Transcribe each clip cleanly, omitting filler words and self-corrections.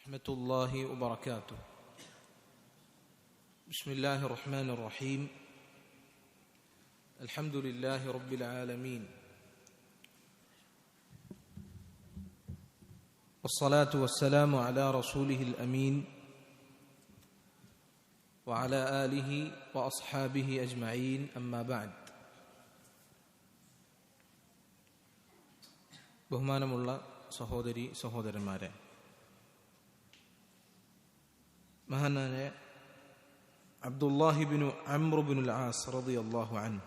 ورحمة الله وبركاته. بسم الله الرحمن الرحيم. الحمد لله رب العالمين، والصلاة والسلام على رسوله الأمين وعلى آله وأصحابه أجمعين، أما بعد. ബഹുമാനമുള്ള സഹോദരി സഹോദരന്മാരെ, മഹാനായ അബ്ദുല്ലാഹി ബിൻ അംർ ബിൻ അൽ-ആസ് റളിയല്ലാഹു അൻഹു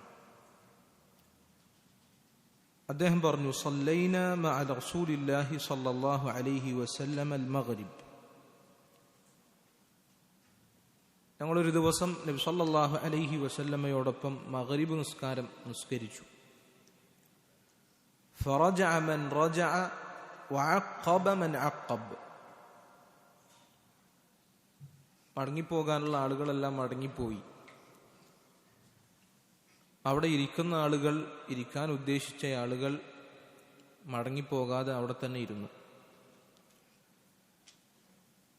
അദ്ദേഹം പറഞ്ഞു, സല്ലൈനാ മഅ റസൂലില്ലാഹി സ്വല്ലല്ലാഹു അലൈഹി വസല്ലം അൽ-മഗ്രിബ്. ഞങ്ങളൊരു ദിവസം നബി സല്ലല്ലാഹു അലൈഹി വസല്ലമയോടൊപ്പം മഗ്രിബ് നിസ്കാരം നിസ്കരിച്ചു. ഫറജഅ മൻ റജഅ വഅഖബ മൻ അഖബ. മടങ്ങിപ്പോകാനുള്ള ആളുകളെല്ലാം മടങ്ങിപ്പോയി. അവിടെ ഇരിക്കുന്ന ആളുകൾ, ഇരിക്കാൻ ഉദ്ദേശിച്ച ആളുകൾ മടങ്ങിപ്പോകാതെ അവിടെ തന്നെ ഇരുന്നു.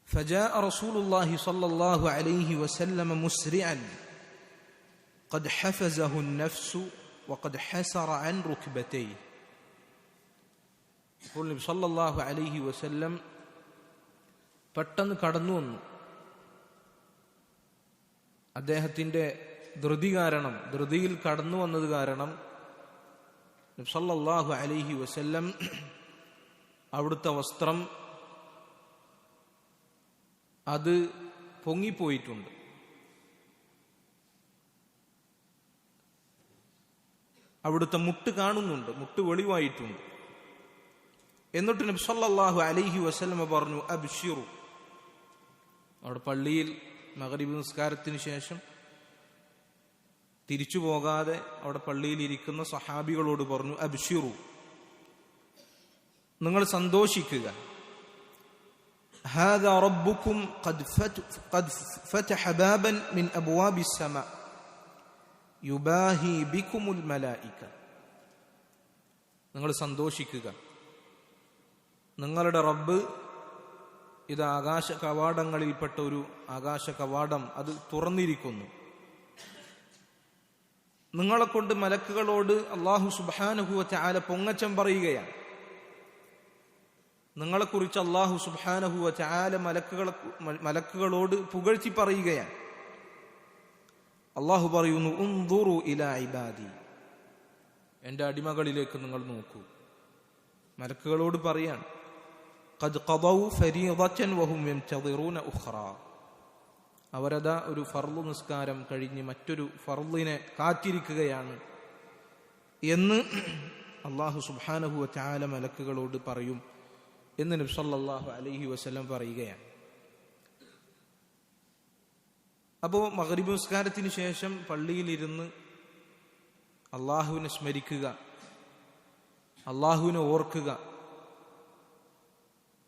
فجاء رسول الله صلى الله عليه وسلم مسرعا قد حفزه النفس وقد حسر عن ركبتيه. അപ്പോൾ നബി സല്ലല്ലാഹു അലൈഹി വസല്ലം പെട്ടെന്ന് കടന്നു വന്നു. അദ്ദേഹത്തിന്റെ ധൃതിയിൽ കടന്നു വന്നത് കാരണം നബി സല്ലല്ലാഹു അലൈഹി വസല്ലം അവിടുത്തെ വസ്ത്രം അത് പൊങ്ങിപ്പോയിട്ടുണ്ട്. അവിടുത്തെ മുട്ട് കാണുന്നുണ്ട്, മുട്ട് വെളിവായിട്ടുണ്ട്. എന്നിട്ട് നബി സല്ലല്ലാഹു അലൈഹി വസല്ലം പറഞ്ഞു, അബ്ശിറു. അവിടെ പള്ളിയിൽ മഗ്രിബ് നിസ്കാരത്തിന് ശേഷം തിരിച്ചു പോകാതെ അവിടെ പള്ളിയിൽ ഇരിക്കുന്ന സഹാബികളോട് പറഞ്ഞു, അബ്ശിറു, നിങ്ങൾ സന്തോഷിക്കുക. ഹാദാ റബ്ബുക്കും ഖദ് ഫതഹ ബാബൻ മിൻ അബ്വാബിസ് സമാ യുബാഹി ബികുമുൽ മലായിക. നിങ്ങൾ സന്തോഷിക്കുക, നിങ്ങളുടെ റബ്ബ് ഇത് ആകാശ കവാടങ്ങളിൽപ്പെട്ട ഒരു ആകാശ കവാടം അത് തുറന്നിരിക്കുന്നു. നിങ്ങളെ കൊണ്ട് മലക്കുകളോട് അല്ലാഹു സുബ്ഹാനഹു വ തആല പൊങ്ങച്ചം പറയുകയാണ്. നിങ്ങളെക്കുറിച്ച് അല്ലാഹു സുബ്ഹാനഹു വ തആല മലക്കുകളോട് പുകഴ്ത്തി പറയുകയാണ്. അല്ലാഹു പറയുന്നു, ഉൻദുറു ഇലാ ഇബാദി, എൻ്റെ അടിമകളിലേക്ക് നിങ്ങൾ നോക്കൂ. മലക്കുകളോട് പറയാണ്, ഖദ് ഖദൗ ഫരീദതൻ വഹും യൻതദിറൂന ഉഖ്റാ. അവരതാ ഒരു ഫർള് നിസ്കാരം കഴിഞ്ഞ് മറ്റൊരു ഫർളിനെ കാത്തിരിക്കുകയാണ് എന്ന് അല്ലാഹു സുബ്ഹാനഹു വ തആല മലക്കുകളോട് പറയും എന്ന് നബി സല്ലല്ലാഹു അലൈഹി വസല്ലം പറയുകയാണ്. അപ്പോൾ മഗ്രിബ് നിസ്കാരത്തിന് ശേഷം പള്ളിയിലിരുന്ന് അല്ലാഹുവിനെ സ്മരിക്കുക, അല്ലാഹുവിനെ ഓർക്കുക,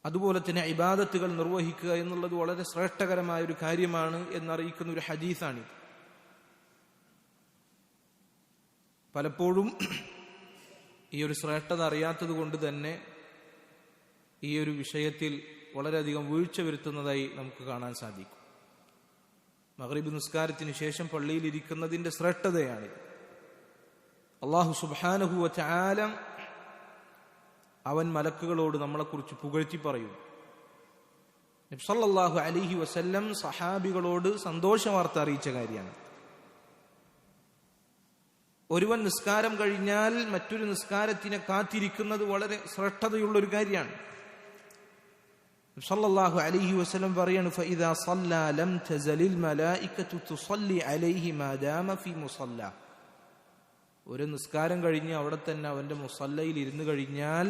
അതുപോലെ തന്നെ ഇബാദത്തുകൾ നിർവഹിക്കുക എന്നുള്ളത് വളരെ ശ്രേഷ്ഠകരമായ ഒരു കാര്യമാണ് എന്നറിയിക്കുന്ന ഒരു ഹദീസാണിത്. പലപ്പോഴും ഈ ഒരു ശ്രേഷ്ഠത അറിയാത്തത് കൊണ്ട് തന്നെ ഈ ഒരു വിഷയത്തിൽ വളരെയധികം വീഴ്ച വരുത്തുന്നതായി നമുക്ക് കാണാൻ സാധിക്കും. മഗ്രിബ് നിസ്കാരത്തിന് ശേഷം പള്ളിയിൽ ഇരിക്കുന്നതിന്റെ ശ്രേഷ്ഠതയാണിത്. അല്ലാഹു സുബ്ഹാനഹു വ തആല അവൻ മലക്കുകളോട് നമ്മളെക്കുറിച്ച് പുകഴ്ത്തി പറയും. നബി സല്ലല്ലാഹു അലൈഹി വസല്ലം സഹാബികളോട് സന്തോഷ വാർത്ത അറിയിച്ച കാര്യമാണ്. ഒരുവൻ നിസ്കാരം കഴിഞ്ഞാൽ മറ്റൊരു നിസ്കാരത്തിനെ കാത്തിരിക്കുന്നത് വളരെ ശ്രേഷ്ഠതയുള്ള ഒരു കാര്യമാണ്. നബി സല്ലല്ലാഹു അലൈഹി വസല്ലം പറയാണ്, ഫഇദാ സല്ലാ ലം തസലിൽ മലായികതു തുസല്ലി അലൈഹി മാ ദാമ ഫീ മുസല്ല. ഒരു നിസ്കാരം കഴിഞ്ഞ് അവിടെ തന്നെ അവന്റെ മുസല്ലയിൽ ഇരുന്നു കഴിഞ്ഞാൽ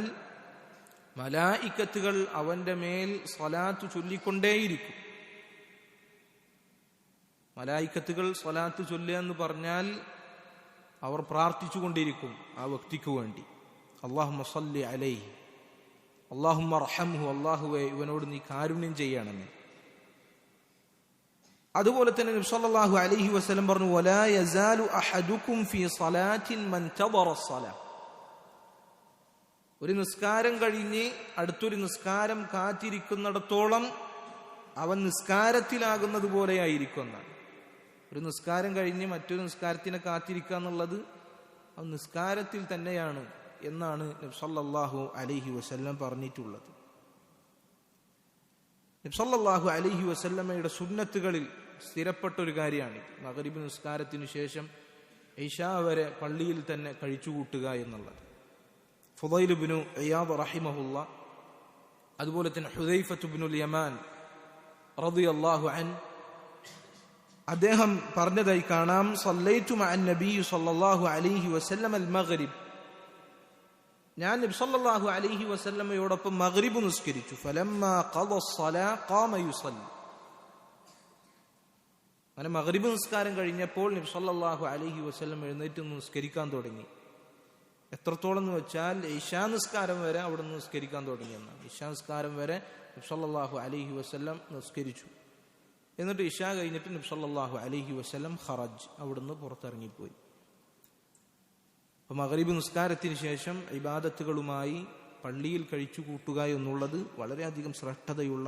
മലായിക്കത്തുകൾ അവന്റെ മേൽ സ്വലാത്ത് ചൊല്ലിക്കൊണ്ടേയിരിക്കും. മലായിക്കത്തുകൾ സ്വലാത്ത് ചൊല്ലുക എന്ന് പറഞ്ഞാൽ അവർ പ്രാർത്ഥിച്ചു കൊണ്ടിരിക്കും ആ വ്യക്തിക്ക് വേണ്ടി. അല്ലാഹുമ്മ സല്ലി അലൈഹി, അല്ലാഹുമ്മ അർഹംഹു, അല്ലാഹുവേ ഇവനോട് നീ കാരുണ്യം ചെയ്യണമെന്ന്. അതുപോലെ തന്നെ നബി സല്ലല്ലാഹു അലൈഹി വസല്ലം പറഞ്ഞു, വലാ യസാലു അഹദുക്കും ഫീ സ്വലാത്തിൻ മൻ തദറ സ്വലാ. ഒരു നിസ്കാരം കഴിഞ്ഞ് അടുത്തൊരു നിസ്കാരം കാത്തിരിക്കുന്നിടത്തോളം അവൻ നിസ്കാരത്തിലാകുന്നത് പോലെയായിരിക്കും എന്നാണ്. ഒരു നിസ്കാരം കഴിഞ്ഞ് മറ്റൊരു നിസ്കാരത്തിനെ കാത്തിരിക്കുക എന്നുള്ളത് അവൻ നിസ്കാരത്തിൽ തന്നെയാണ് എന്നാണ് നബി സല്ലല്ലാഹു അലൈഹി വസല്ലം പറഞ്ഞിട്ടുള്ളത്. നബി സല്ലല്ലാഹു അലൈഹി വസല്ലമയുടെ സുന്നത്തുകളിൽ സ്ഥിരപ്പെട്ട ഒരു കാര്യമാണ് മഗ്രിബ് നിസ്കാരത്തിനു ശേഷം ഇശാ വരെ പള്ളിയിൽ തന്നെ കഴിച്ചുകൂട്ടുക എന്നുള്ളത്. ഫുദൈൽ ഇബ്നു ഇയാദ് റഹിമഹുള്ള, അതുപോലെ തന്നെ ഹുദൈഫത്ത് ഇബ്നുൽ യമാൻ റളിയല്ലാഹു അൻഹു അദ്ദേഹം പറഞ്ഞതായി കാണാം, സല്ലൈതു മഅൻ നബി സല്ലല്ലാഹു അലൈഹി വസല്ലം അൽ മഗ്രിബ്, ഞാൻ നബി സല്ലല്ലാഹു അലൈഹി വസല്ലമയോടൊപ്പം മഗ്രിബ് നിസ്കരിച്ചു. ഫലമ്മാ ഖദ الصلاة ഖാമ യുസല്ലി, അങ്ങനെ മഗ്രിബ് നിസ്കാരം കഴിഞ്ഞപ്പോൾ നബി സല്ലല്ലാഹു അലൈഹി വസല്ലം എഴുന്നേറ്റ് നിസ്കരിക്കാൻ തുടങ്ങി. എത്രത്തോളം എന്ന് വെച്ചാൽ ഇശാ നിസ്കാരം വരെ അവിടെ നിന്ന് നിസ്കരിക്കാൻ തുടങ്ങിയെന്നാണ്. ഇശാ നിസ്കാരം വരെ നബി സല്ലല്ലാഹു അലൈഹി വസല്ലം നിസ്കരിച്ചു. എന്നിട്ട് ഇശാ കഴിഞ്ഞിട്ട് നബി സല്ലല്ലാഹു അലൈഹി വസല്ലം ഖറജ്, അവിടുന്ന് പുറത്തിറങ്ങിപ്പോയി. അപ്പൊ മഗ്രിബ് നിസ്കാരത്തിന് ശേഷം ഇബാദത്തുകളുമായി പള്ളിയിൽ കഴിച്ചു കൂട്ടുക എന്നുള്ളത് വളരെയധികം ശ്രദ്ധതയുള്ള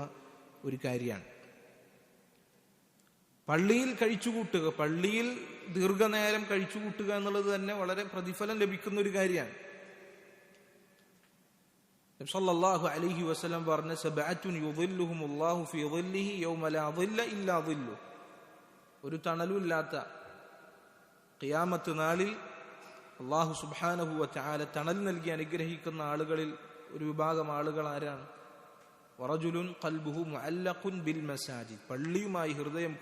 ഒരു കാര്യമാണ്. പള്ളിയിൽ കഴിച്ചുകൂട്ടുക, പള്ളിയിൽ ദീർഘനേരം കഴിച്ചുകൂട്ടുക എന്നുള്ളത് തന്നെ വളരെ പ്രതിഫലം ലഭിക്കുന്ന ഒരു കാര്യമാണ്. നബി സല്ലല്ലാഹു അലൈഹി വസല്ലം പറഞ്ഞ സബഅത്തുൻ യുദില്ലുഹുമുല്ലാഹു ഫീ ദില്ലിഹി യൗമ ലാ ദില്ല ഇല്ലാ ദില്ലു, ഒരു തണലും ഇല്ലാത്ത ഖിയാമത്ത് നാളിൽ അല്ലാഹു സുബ്ഹാനഹു വ തആല തണൽ നൽകി അനുഗ്രഹിക്കുന്ന ആളുകളിൽ ഒരു വിഭാഗം ആളുകൾ ആരാണ്? വറജുലുൻ ഖൽബുഹു മുഅല്ലഖുൻ ബിൽ മസാജിദ്, പള്ളിയുമായി ഹൃദയം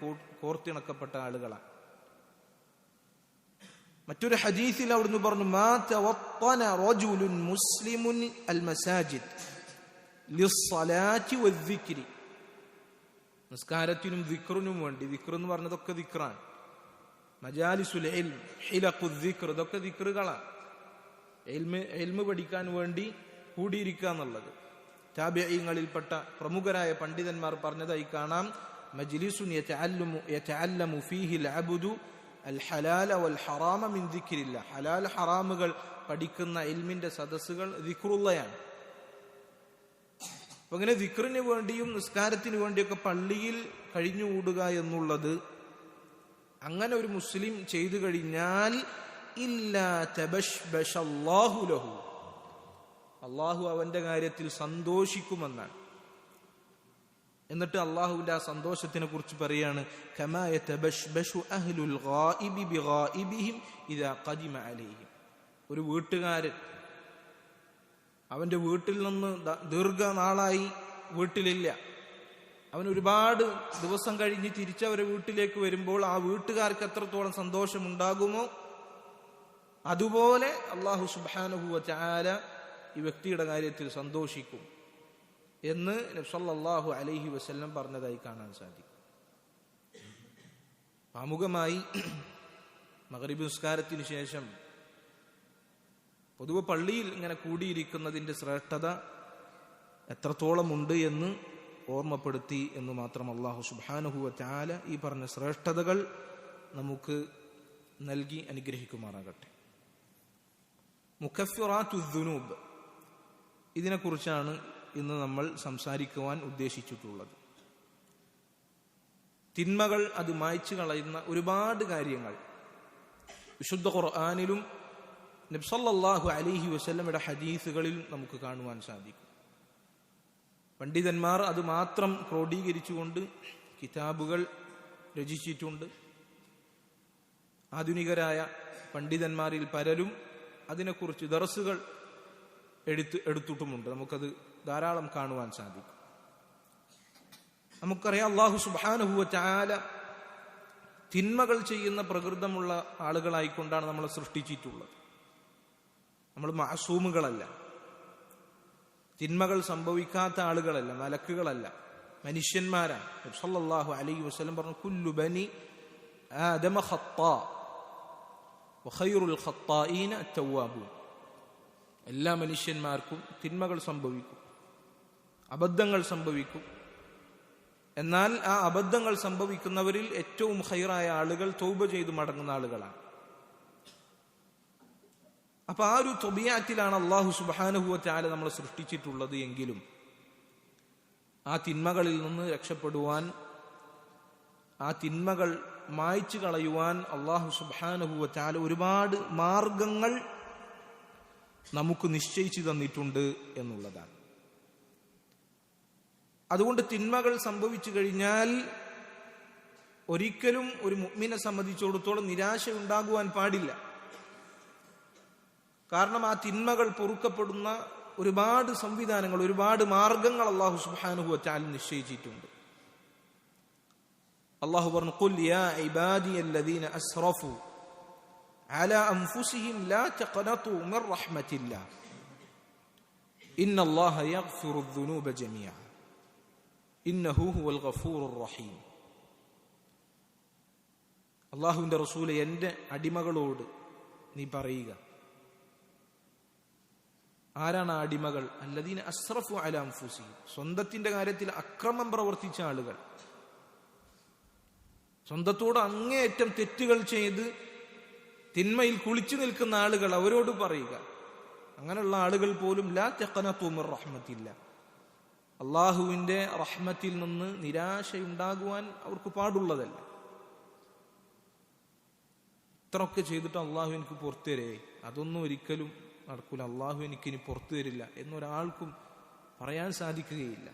കോർത്തിണക്കപ്പെട്ട ആളുകളാണ്. മറ്റൊരു ഹദീസിൽ അവിടുന്ന് പറഞ്ഞു, മാ തവത്തന റജുലുൻ മുസ്ലിമുൻ അൽ മസാജിദ് ലിസ്സലാത്തി വദ്ദിക്രി, നിസ്കാരത്തിനും ദിക്റിനും വേണ്ടി, ദിക്ർ എന്ന് പറഞ്ഞതൊക്കെ ദിക്റാണ്, മജാലിസുൽ ഇൽം ഹിലഖുൽ ദിക്ർ ഇതൊക്കെ ദിക്റുകളാണ്. ഇൽമ് പഠിക്കാൻ വേണ്ടി കൂടിയിരിക്കുക എന്നുള്ളത് താബിഈങ്ങളിൽപ്പെട്ട പ്രമുഖരായ പണ്ഡിതന്മാർ പറഞ്ഞതായി കാണാം, മജ്ലിസുൻ യതഅല്ലമു ഫീഹിൽ അബ്ദു അൽ ഹലാല വൽ ഹറാമ മിൻ ദിക്രില്ല, ഹലാൽ ഹറാമുകൾ പഠിക്കുന്ന ഇൽമിന്റെ സദസ്സുകൾ ദിക്റുള്ളയാണ്. അപ്പൊ അങ്ങനെ ദിക്റിന് വേണ്ടിയും നിസ്കാരത്തിന് വേണ്ടിയൊക്കെ പള്ളിയിൽ കഴിഞ്ഞുകൂടുക എന്നുള്ളത് അങ്ങനെ ഒരു മുസ്ലിം ചെയ്തു കഴിഞ്ഞാൽ ഇല്ലാ തബശ്ബശല്ലാഹു ലഹു, അള്ളാഹു അവന്റെ കാര്യത്തിൽ സന്തോഷിക്കുമെന്നാണ്. എന്നിട്ട് അള്ളാഹുവിന്റെ ആ സന്തോഷത്തിനെ കുറിച്ച് പറയാണ്, കമാ യതബശ്ബശു അഹ്ലുൽ ഗായിബി ബിഗായിബിഹിം ഇദാ ഖദിമ അലൈഹിം, ഒരു വീട്ടുകാരൻ അവന്റെ വീട്ടിൽ നിന്ന് ദീർഘനാളായി വീട്ടിലില്ല, അവൻ ഒരുപാട് ദിവസം കഴിഞ്ഞ് തിരിച്ചവരെ വീട്ടിലേക്ക് വരുമ്പോൾ ആ വീട്ടുകാർക്ക് എത്രത്തോളം സന്തോഷമുണ്ടാകുമോ അതുപോലെ അല്ലാഹു സുബ്ഹാനഹു വ തആല ഈ വ്യക്തിയുടെ കാര്യത്തിൽ സന്തോഷിക്കും എന്ന് നബി സല്ലല്ലാഹു അലൈഹി വസല്ലം പറഞ്ഞതായി കാണാൻ സാധിക്കും. ആമുഖമായി മഗ്രിബ് നിസ്കാരത്തിന് ശേഷം പൊതുവെ പള്ളിയിൽ ഇങ്ങനെ കൂടിയിരിക്കുന്നതിന്റെ ശ്രേഷ്ഠത എത്രത്തോളം ഉണ്ട് എന്ന് ഓർമ്മപ്പെടുത്തി എന്ന് മാത്രം. അല്ലാഹു സുബ്ഹാനഹു വ തആല ഈ പറഞ്ഞ ശ്രേഷ്ഠതകൾ നമുക്ക് നൽകി അനുഗ്രഹിക്കുമാറാകട്ടെ. മുകഫിറാത്തുദ് ദുനൂബ്, ഇതിനെക്കുറിച്ചാണ് ഇന്ന് നമ്മൾ സംസാരിക്കുവാൻ ഉദ്ദേശിച്ചിട്ടുള്ളത്. തിന്മകൾ അത് മായ്ച്ചു കളയുന്ന ഒരുപാട് കാര്യങ്ങൾ വിശുദ്ധ ഖുർആനിലും നബി സല്ലല്ലാഹു അലൈഹി വസല്ലമയുടെ ഹദീസുകളിൽ നമുക്ക് കാണുവാൻ സാധിക്കും. പണ്ഡിതന്മാർ അത് മാത്രം ക്രോഡീകരിച്ചുകൊണ്ട് കിതാബുകൾ രചിച്ചിട്ടുണ്ട്. ആധുനികരായ പണ്ഡിതന്മാരിൽ പലരും അതിനെക്കുറിച്ച് ദർസുകൾ എടുത്തിട്ടുമുണ്ട്. നമുക്കത് ധാരാളം കാണുവാൻ സാധിക്കും. നമുക്കറിയാം അല്ലാഹു സുബ്ഹാനഹു വ തആല തിന്മകൾ ചെയ്യുന്ന പ്രകൃതമുള്ള ആളുകളായിക്കൊണ്ടാണ് നമ്മളെ സൃഷ്ടിച്ചിട്ടുള്ളത്. നമ്മൾ മഅസൂമുകളല്ല, തിന്മകൾ സംഭവിക്കാത്ത ആളുകളല്ല, മലക്കുകളല്ല, മനുഷ്യന്മാരാണ്. നബി സല്ലല്ലാഹു അലൈഹി വസല്ലം പറഞ്ഞു, കുല്ലു ബനി ആദമ ഖത്താ വഖൈറുൽ ഖത്താഈന അത്തവാബൂൻ, എല്ലാ മനുഷ്യന്മാർക്കും തിന്മകൾ സംഭവിക്കും, അബദ്ധങ്ങൾ സംഭവിക്കും. എന്നാൽ ആ അബദ്ധങ്ങൾ സംഭവിക്കുന്നവരിൽ ഏറ്റവും ഖൈറായ ആളുകൾ തൗബ ചെയ്ത് മടങ്ങുന്ന ആളുകളാണ്. അപ്പൊ ആ ഒരു ത്വബിയത്തിലാണ് അല്ലാഹു സുബ്ഹാനഹു വ തആല നമ്മളെ സൃഷ്ടിച്ചിട്ടുള്ളത്. എങ്കിലും ആ തിന്മകളിൽ നിന്ന് രക്ഷപ്പെടുവാൻ, ആ തിന്മകൾ മായ്ച്ചു കളയുവാൻ അല്ലാഹു സുബ്ഹാനഹു വ തആല ഒരുപാട് മാർഗങ്ങൾ നമുക്ക് നിശ്ചയിച്ചു തന്നിട്ടുണ്ട് എന്നുള്ളതാണ്. അതുകൊണ്ട് തിന്മകൾ സംഭവിച്ചു കഴിഞ്ഞാൽ ഒരിക്കലും ഒരു മുഅ്മിനെ സംബന്ധിച്ചിടത്തോളം നിരാശ ഉണ്ടാകുവാൻ പാടില്ല. കാരണം ആ തിന്മകൾ പൊറുക്കപ്പെടുന്ന ഒരുപാട് സംവിധാനങ്ങൾ, ഒരുപാട് മാർഗങ്ങൾ അല്ലാഹു സുബ്ഹാനഹു വ തആല നിശ്ചയിച്ചിട്ടുണ്ട്. അല്ലാഹു പറഞ്ഞു, ഖുൽ യാ ഇബാദിയല്ലദീന അസ്റഫു അലാ അൻഫുസിഹിം ലാ തഖനതു മിർ റഹ്മത്തില്ലാഹ് ഇന്നല്ലാഹ യഗ്ഫിറു ദുനൂബ ജമീഅ ഇന്നഹു ഹുവൽ ഗഫൂറുർ റഹീം. അല്ലാഹുവിന്റെ റസൂലെ, എൻ്റെ അടിമകളോട് നീ പറയുക. ആരാണ് ആ അടിമകൾ? അല്ലദീന അസ്റഫു അലാ അൻഫുസിഹിം, സ്വന്തത്തിന്റെ കാര്യത്തിൽ അക്രമം പ്രവർത്തിച്ച ആളുകൾ, സ്വന്തത്തോട് അങ്ങേയറ്റം തെറ്റുകൾ ചെയ്ത് തിന്മയിൽ കുളിച്ചു നിൽക്കുന്ന ആളുകൾ, അവരോട് പറയുക. അങ്ങനെയുള്ള ആളുകൾ പോലും ലാ തഖനതു മിർ റഹ്മത്തില്ലാഹ്, അള്ളാഹുവിന്റെ റഹ്മത്തിൽ നിന്ന് നിരാശയുണ്ടാകുവാൻ അവർക്ക് പാടുള്ളതല്ല. ഇത്രയൊക്കെ ചെയ്തിട്ട് അള്ളാഹു എനിക്ക് പുറത്തു തരേ, അതൊന്നും ഒരിക്കലും നടക്കൂല, അള്ളാഹു എനിക്കിനി പുറത്തു തരില്ല എന്നൊരാൾക്കും പറയാൻ സാധിക്കുകയില്ല.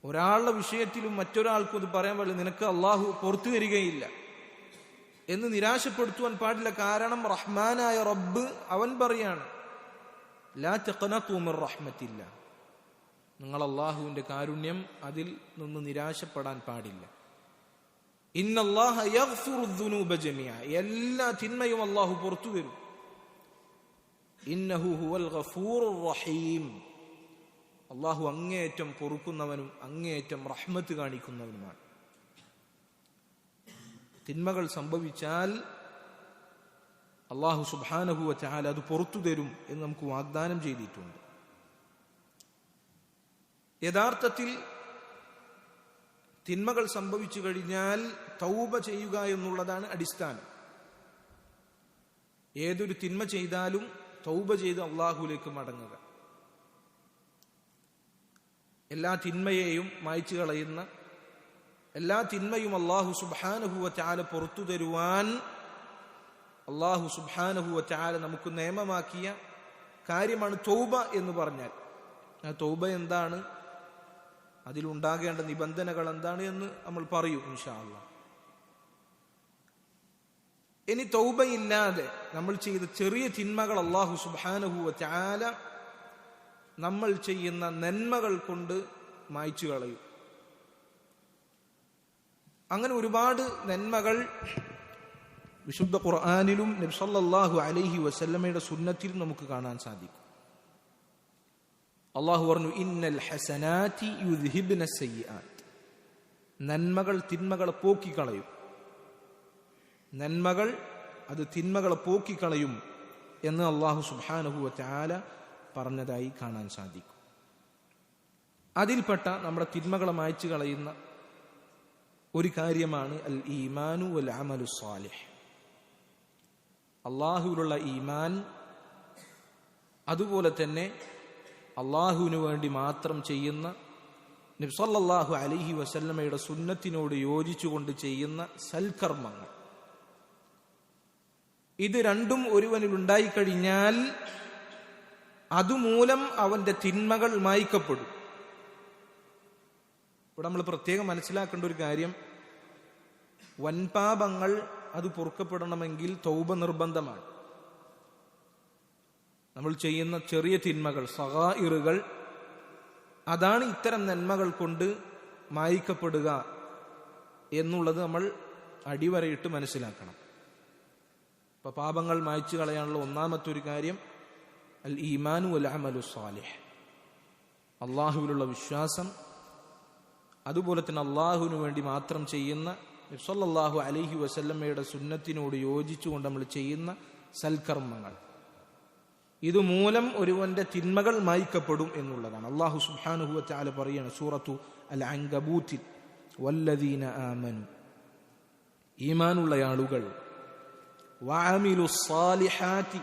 ഒരാളുടെ വിഷയത്തിലും മറ്റൊരാൾക്കും അത് പറയാൻ പാടില്ല, നിനക്ക് അള്ളാഹു പുറത്തു തരികയില്ല എന്ന് നിരാശപ്പെടുത്തുവാൻ പാടില്ല. കാരണം റഹ്മാനായ റബ്ബ് അവൻ പറയാണ്, ലാ തഖനതു മിർ റഹ്മത്തില്ലാഹ്, നിങ്ങൾ അള്ളാഹുവിന്റെ കാരുണ്യം അതിൽ നിന്ന് നിരാശപ്പെടാൻ പാടില്ല. ഇന്നല്ലാഹ യഗ്ഫിറു ദുനൂബ ജമീഅ, എല്ലാ തിന്മയും അള്ളാഹു പുറത്തു തരും. ഇന്നഹു ഹുവൽ ഗഫൂറുർ റഹീം, അള്ളാഹു അങ്ങേയറ്റം പൊറുക്കുന്നവനും അങ്ങേയറ്റം റഹ്മത്ത് കാണിക്കുന്നവനുമാണ്. തിന്മകൾ സംഭവിച്ചാൽ അള്ളാഹു സുബ്ഹാനഹു വ തആല അത് പുറത്തു തരും എന്ന് നമുക്ക് വാഗ്ദാനം ചെയ്തിട്ടുണ്ട്. യഥാർത്ഥത്തിൽ തിന്മകൾ സംഭവിച്ചു കഴിഞ്ഞാൽ തൗബ ചെയ്യുക എന്നുള്ളതാണ് അടിസ്ഥാനം. ഏതൊരു തിന്മ ചെയ്താലും തൗബ ചെയ്ത് അള്ളാഹുലേക്ക് മടങ്ങുക. എല്ലാ തിന്മയെയും മായ്ച്ചു കളയുന്ന, എല്ലാ തിന്മയും അല്ലാഹു സുബ്ഹാനഹു വ തആല പുറത്തു തരുവാൻ അല്ലാഹു സുബ്ഹാനഹു വ തആല നമുക്ക് നിയമമാക്കിയ കാര്യമാണ് തൗബ എന്ന് പറഞ്ഞാൽ. ആ തൗബ എന്താണ്, അതിലുണ്ടാകേണ്ട നിബന്ധനകൾ എന്താണ് എന്ന് നമ്മൾ പറയും ഇൻഷാ അല്ലാഹ്. ഇനി തൗബയില്ലാതെ നമ്മൾ ചെയ്ത ചെറിയ തിന്മകൾ അല്ലാഹു സുബ്ഹാനഹു വ തആല നമ്മൾ ചെയ്യുന്ന നന്മകൾ കൊണ്ട് മായ്ച്ചു കളയും. അങ്ങനെ ഒരുപാട് നന്മകൾ വിശുദ്ധ ഖുർആനിലും നബി സല്ലല്ലാഹു അലൈഹി വസല്ലമയുടെ സുന്നത്തിലും നമുക്ക് കാണാൻ സാധിക്കും. അല്ലാഹു പറഞ്ഞു, ഇന്നൽ ഹസനാതി യുദ്ഹിബ്ന സയ്യിആത്ത്, നന്മകൾ തിന്മകളെ പോക്കിക്കളയും. നന്മകൾ അത് തിന്മകളെ പോക്കിക്കളയും എന്ന് അല്ലാഹു സുബ്ഹാനഹു വ തആല പറഞ്ഞതായി കാണാൻ സാധിക്കും. അതിൽപ്പെട്ട നമ്മുടെ തിന്മകളെ മായ്ച്ചു കളയുന്ന ഒരു കാര്യമാണ് അൽ ഈമാനു വൽ അമലു സ്വാലിഹ്. അള്ളാഹുവിലുള്ള ഈമാൻ, അതുപോലെ തന്നെ അള്ളാഹുവിനു വേണ്ടി മാത്രം ചെയ്യുന്ന, നബി സല്ലല്ലാഹു അലൈഹി വസല്ലമയുടെ സുന്നത്തിനോട് യോജിച്ചുകൊണ്ട് ചെയ്യുന്ന സൽക്കർമ്മങ്ങൾ, ഇത് രണ്ടും ഒരുവനിൽ ഉണ്ടായിക്കഴിഞ്ഞാൽ അതുമൂലം അവന്റെ തിന്മകൾ മായ്ക്കപ്പെടും. ഇവിടെ നമ്മൾ പ്രത്യേകം മനസ്സിലാക്കേണ്ട ഒരു കാര്യം, വൻപാപങ്ങൾ അത് പൊറുക്കപ്പെടണമെങ്കിൽ തൗബ നിർബന്ധമാണ്. നമ്മൾ ചെയ്യുന്ന ചെറിയ തിന്മകൾ, സഗായിറുകൾ, അതാണ് ഇത്തരം നന്മകൾ കൊണ്ട് മായ്ക്കപ്പെടുക എന്നുള്ളത് നമ്മൾ അടിവരയിട്ട് മനസ്സിലാക്കണം. ഇപ്പൊ പാപങ്ങൾ മായ്ച്ചു കളയാനുള്ള ഒന്നാമത്തെ ഒരു കാര്യം അൽ ഈമാനു വൽ അമലു സ്വാലിഹ്, അള്ളാഹുവിലുള്ള വിശ്വാസം, അതുപോലെ തന്നെ അള്ളാഹുവിനു വേണ്ടി മാത്രം ചെയ്യുന്ന, നബി സല്ലല്ലാഹു അലൈഹി വസല്ലമയുടെ സുന്നത്തിനോട് യോജിച്ചുകൊണ്ട് നമ്മൾ ചെയ്യുന്ന സൽക്കർമ്മങ്ങൾ, ഇതുമൂലം ഒരുവന്റെ തിന്മകൾ മായ്ക്കപ്പെടും എന്നുള്ളതാണ്. അല്ലാഹു സുബ്ഹാനഹു വ തആല പറയാണ് സൂറത്തു അൽ അൻകബൂത്തിൽ, വല്ലദീന ആമനു, ഈമാനുള്ള ആളുകൾ, വഅമിലുസ് സാലിഹാത്തി,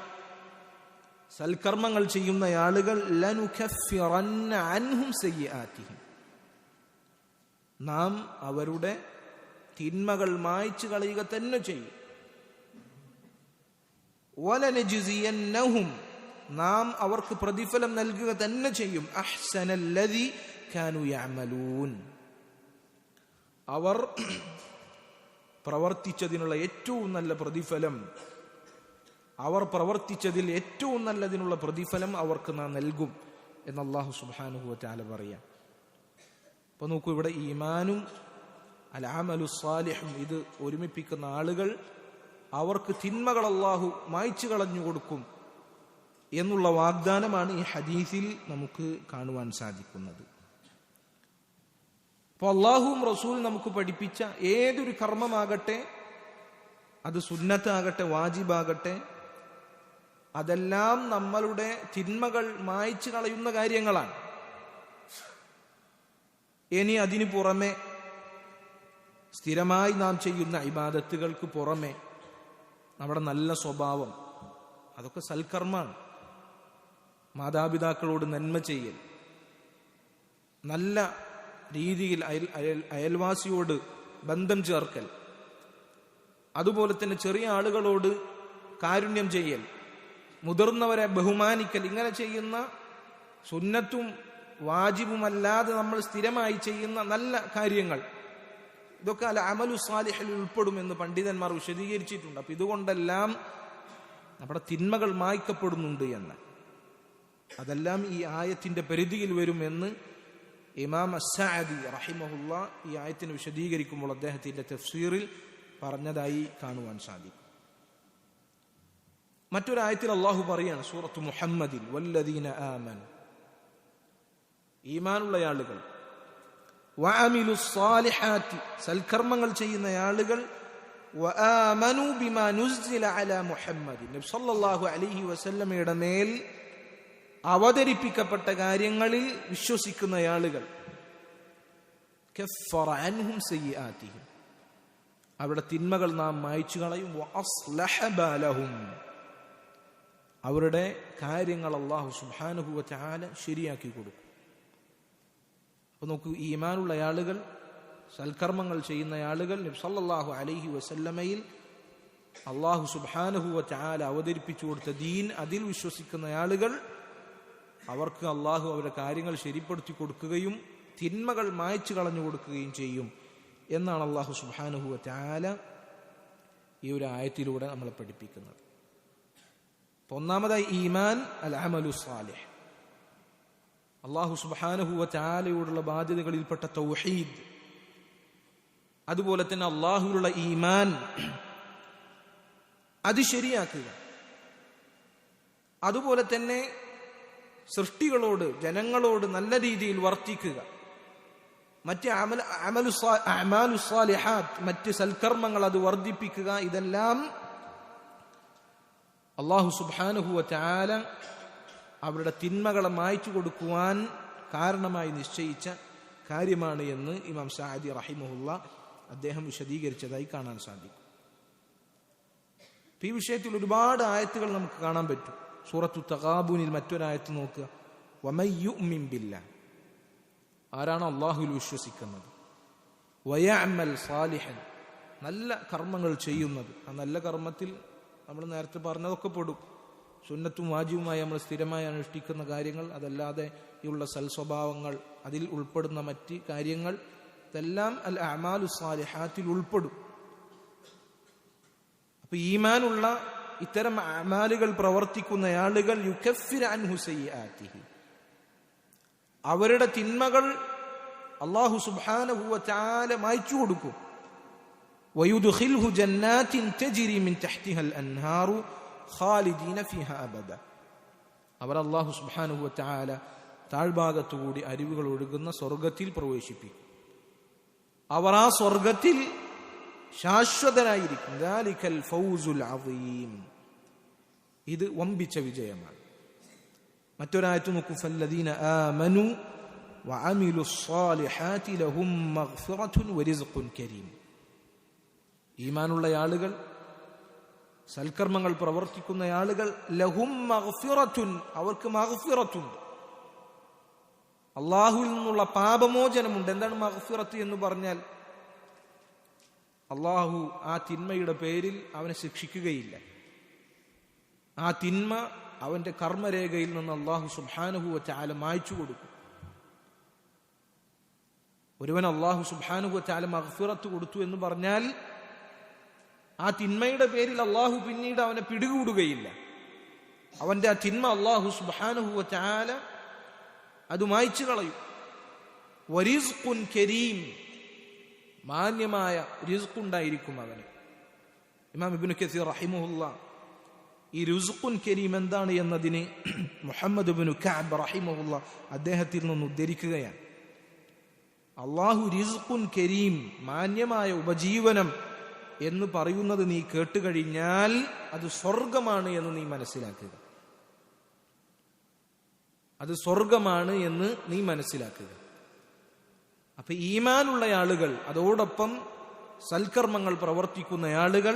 സൽക്കർമ്മങ്ങൾ ചെയ്യുന്ന ആളുകൾ, ലനുകഫിറന്ന അൻഹും സയ്യിആതിഹിം, നാം അവരുടെ തിന്മകൾ മായ്ച്ചു കളയുക തന്നെ ചെയ്യും. വലനജ്സിയന്നഹും, നാം അവർക്ക് പ്രതിഫലം നൽകുക തന്നെ ചെയ്യും. അഹ്സനല്ലദീ കാനൂ യഅമലൂൻ, അവർ പ്രവർത്തിച്ചതിനുള്ള ഏറ്റവും നല്ല പ്രതിഫലം, അവർ പ്രവർത്തിച്ചതിൽ ഏറ്റവും നല്ലതിനുള്ള പ്രതിഫലം അവർക്ക് നാം നൽകും എന്ന് അല്ലാഹു സുബ്ഹാനഹു വ തആല പറയാം. അപ്പൊ നോക്കൂ, ഇവിടെ ഈമാനും അൽ അമലു സ്വാലിഹും ഇത് ഒരുമിപ്പിക്കുന്ന ആളുകൾ അവർക്ക് തിന്മകൾ അല്ലാഹു മായ്ച്ചു കളഞ്ഞു കൊടുക്കും എന്നുള്ള വാഗ്ദാനമാണ് ഈ ഹദീസിൽ നമുക്ക് കാണുവാൻ സാധിക്കുന്നത്. അപ്പോൾ അല്ലാഹുവും റസൂലും നമുക്ക് പഠിപ്പിച്ച ഏതൊരു കർമ്മമാകട്ടെ, അത് സുന്നത്താകട്ടെ വാജിബാകട്ടെ, അതെല്ലാം നമ്മളുടെ തിന്മകൾ മായ്ച്ചു കളയുന്ന കാര്യങ്ങളാണ്. ഇനി അതിനു പുറമെ സ്ഥിരമായി നാം ചെയ്യുന്ന ഇബാദത്തുകൾക്ക് പുറമെ നമ്മുടെ നല്ല സ്വഭാവം, അതൊക്കെ സൽക്കർമ്മമാണ്. മാതാപിതാക്കളോട് നന്മ ചെയ്യൽ, നല്ല രീതിയിൽ അയൽവാസിയോട് ബന്ധം ചേർക്കൽ, അതുപോലെ തന്നെ ചെറിയ ആളുകളോട് കാരുണ്യം ചെയ്യൽ, മുതിർന്നവരെ ബഹുമാനിക്കൽ, ഇങ്ങനെ ചെയ്യുന്ന സുന്നത്തും വാജിബുമല്ലാതെ നമ്മൾ സ്ഥിരമായി ചെയ്യുന്ന നല്ല കാര്യങ്ങൾ, ഇതൊക്കെ അൽ അമലു സ്വാലിഹിൽ ഉൾപ്പെടുമെന്ന് പണ്ഡിതന്മാർ വിശദീകരിച്ചിട്ടുണ്ട്. അപ്പൊ ഇതുകൊണ്ടെല്ലാം നമ്മുടെ തിന്മകൾ മായ്ക്കപ്പെടുന്നുണ്ട് എന്ന്, അതെല്ലാം ഈ ആയത്തിന്റെ പരിധിയിൽ വരുമെന്ന് ഇമാം അസ്സഅദി റഹിമഹുല്ലാ ഈ ആയത്തിനെ വിശദീകരിക്കുമ്പോൾ അദ്ദേഹത്തിന്റെ തഫ്സീറിൽ പറഞ്ഞതായി കാണുവാൻ സാധിക്കും. മറ്റൊരായത്തിൽ അല്ലാഹു പറയാണ് സൂറത്തു മുഹമ്മദിൽ, വല്ലദീന ആമനു, ഈമാനുള്ള ആളുകൾ, വഅമിലു സ്സാലിഹാത്തി, സൽക്കർമ്മങ്ങൾ ചെയ്യുന്ന ആളുകൾ, വആമനു ബിമാ നുസ്സില അലാ മുഹമ്മദിൻ, നബി സല്ലല്ലാഹു അലൈഹി വസല്ലമയുടെ മേൽ അവതരിപ്പിക്കപ്പെട്ട കാര്യങ്ങളിൽ വിശ്വസിക്കുന്ന ആളുകൾ, കഫറ അൻഹും സയ്യിആതിഹിം, അവരുടെ തിന്മകൾ നാം മായ്ച്ചു കളയും. വഅസ്ലഹ ബാലഹും, അവരുടെ കാര്യങ്ങൾ അല്ലാഹു സുബ്ഹാനഹു വ തആല ശരിയാക്കി കൊടുക്കും. അപ്പൊ നോക്കൂ, ഈമാനുള്ള ആളുകൾ, സൽക്കർമ്മങ്ങൾ ചെയ്യുന്ന ആളുകൾ, നബി സല്ലല്ലാഹു അലൈഹി വസല്ലമയിൽ അല്ലാഹു സുബ്ഹാനഹു വ തആല അവതരിപ്പിച്ചു കൊടുത്ത ദീൻ, അതിൽ വിശ്വസിക്കുന്ന ആളുകൾ, അവർക്ക് അല്ലാഹു അവരുടെ കാര്യങ്ങൾ ശരിപ്പെടുത്തി കൊടുക്കുകയും തിന്മകൾ മായ്ച്ചു കളഞ്ഞു കൊടുക്കുകയും ചെയ്യും എന്നാണ് അല്ലാഹു സുബ്ഹാനഹു വ തആല ഈ ഒരു ആയത്തിലൂടെ നമ്മളെ പഠിപ്പിക്കുന്നത്. ഒന്നാമതായി ഈമാൻ, അൽ അമലു സ്വാലിഹ്, അല്ലാഹു സുബ്ഹാനഹു വ തആലയോടുള്ള ബാധ്യതകളിൽപ്പെട്ട തൗഹീദ്, അതുപോലെ തന്നെ അല്ലാഹുവിലുള്ള ഈമാൻ അത് ശരിയാക്കുക, അതുപോലെ തന്നെ സൃഷ്ടികളോട്, ജനങ്ങളോട് നല്ല രീതിയിൽ വർത്തിക്കുക, മറ്റ് അഅമാലു സ്വാലിഹാത്ത്, മറ്റ് സൽക്കർമ്മങ്ങൾ അത് വർദ്ധിപ്പിക്കുക, ഇതെല്ലാം അല്ലാഹു സുബ്ഹാനഹു വ തആല അവരുടെ തിന്മകളെ മായ്ച്ചു കൊടുക്കുവാൻ കാരണമായി നിശ്ചയിച്ച കാര്യമാണ് എന്ന് ഇമാം സഅദി റഹിമഹുല്ലാ അദ്ദേഹം വിശദീകരിച്ചതായി കാണാൻ സാധിക്കും. ഈ വിഷയത്തിൽ ഒരുപാട് ആയത്തുകൾ നമുക്ക് കാണാൻ പറ്റും. സൂറത്തു തഗാബുനിൽ മറ്റൊരായത്ത് നോക്കുക, വമൻ യുഅ്മിൻ ബില്ലാഹ്, ആരാണ് അല്ലാഹുവിൽ വിശ്വസിക്കുന്നത്, വയഅമൽ സാലിഹൻ, നല്ല കർമ്മങ്ങൾ ചെയ്യുന്നത്, ആ നല്ല കർമ്മത്തിൽ നമ്മൾ നേരത്തെ പറഞ്ഞതൊക്കെ പെടും, സുന്നത്തും വാജിബുമായി നമ്മൾ സ്ഥിരമായി അനുഷ്ഠിക്കുന്ന കാര്യങ്ങൾ, അതല്ലാതെ ഉള്ള സൽസ്വഭാവങ്ങൾ, അതിൽ ഉൾപ്പെടുന്ന മറ്റ് കാര്യങ്ങൾ, ഇതെല്ലാം അൽ അഅമാലു സ്വാലിഹാത്തിൽ ഉൾപ്പെടും. അപ്പൊ ഈമാനുള്ള ഇത്തരം അഅമാലുകൾ പ്രവർത്തിക്കുന്ന ആളുകൾ യുകഫിറു അൻഹു സയ്യിആതിഹി, അവരുടെ തിന്മകൾ അല്ലാഹു സുബ്ഹാനഹു വ തആല മായ്ച്ചു കൊടുക്കും. വയുദ്ഖിൽഹു ജന്നാത്തിൻ തജ്രി മിൻ തഹ്തിഹൽ അൻഹാറു ഖാലിദീന ഫീഹാ അബദ, അവർ അല്ലാഹു സുബ്ഹാനഹു വ തആല താഴ്ഭാഗത്തുകൂടി അരുവികൾ ഒഴുകുന്ന സ്വർഗത്തിൽ പ്രവേശിപ്പിക്കും. അവർ ആ സ്വർഗത്തിൽ ശാശ്വതരായിരിക്കും. ദാലികൽ ഫൗസുൽ അദീം, ഇത് വമ്പിച്ച വിജയമാണ്. മറ്റൊരായത്ത് നോക്കൂ, ഫല്ലദീന ആമനു വഅമിലു സ്സാലിഹാതി ലഹും മഗ്ഫിറത്തുൻ വറിസ്ഖുൻ കരീം, ഈമാനുള്ള ആളുകൾ, സൽക്കർമ്മങ്ങൾ പ്രവർത്തിക്കുന്ന ആളുകൾ, ലഹും മഗ്ഫിറത്തുൻ, അവർക്ക് മഗ്ഫിറത്തുണ്ട്, അള്ളാഹുവിൽ നിന്നുള്ള പാപമോചനമുണ്ട്. എന്താണ് മഗ്ഫിറത്ത് എന്ന് പറഞ്ഞാൽ? അള്ളാഹു ആ തിന്മയുടെ പേരിൽ അവനെ ശിക്ഷിക്കുകയില്ല. ആ തിന്മ അവന്റെ കർമ്മരേഖയിൽ നിന്ന് അള്ളാഹു സുബ്ഹാനഹു വ തആല മായ്ച്ചു കൊടുക്കും. ഒരുവൻ അള്ളാഹു സുബ്ഹാനഹു വ തആല മഗ്ഫിറത്ത് കൊടുത്തു എന്ന് പറഞ്ഞാൽ ആ തിന്മയുടെ പേരിൽ അള്ളാഹു പിന്നീട് അവനെ പിടികൂടുകയില്ല. അവന്റെ ആ തിന്മ അള്ളാഹു സുബ്ഹാനഹു വ തആല അത് മായ്ച്ചു കളയും. വരിസ്ഖുൻ കരീം, മാന്യമായ റിസ്ഖ് ഉണ്ടായിരിക്കും അവന്. ഇമാം ഇബ്നു കസീർ റഹിമഹുല്ലാഹ് ഈ റിസ്ഖുൻ കരീം എന്താണ് എന്നതിന് മുഹമ്മദ് ഇബ്നു കഅബ് റഹിമഹുല്ലാഹ് അദ്ദേഹത്തിൽ നിന്ന് ഉദ്ധരിക്കുകയാണ്. അള്ളാഹു റിസ്ഖുൻ കരീം, മാന്യമായ ഉപജീവനം എന്ന് പറയുന്നത് നീ കേട്ടുകഴിഞ്ഞാൽ അത് സ്വർഗമാണ് എന്ന് നീ മനസ്സിലാക്കുക. അത് സ്വർഗമാണ് എന്ന് നീ മനസ്സിലാക്കുക. അപ്പൊ ഈമാനുള്ള ആളുകൾ, അതോടൊപ്പം സൽക്കർമ്മങ്ങൾ പ്രവർത്തിക്കുന്ന ആളുകൾ,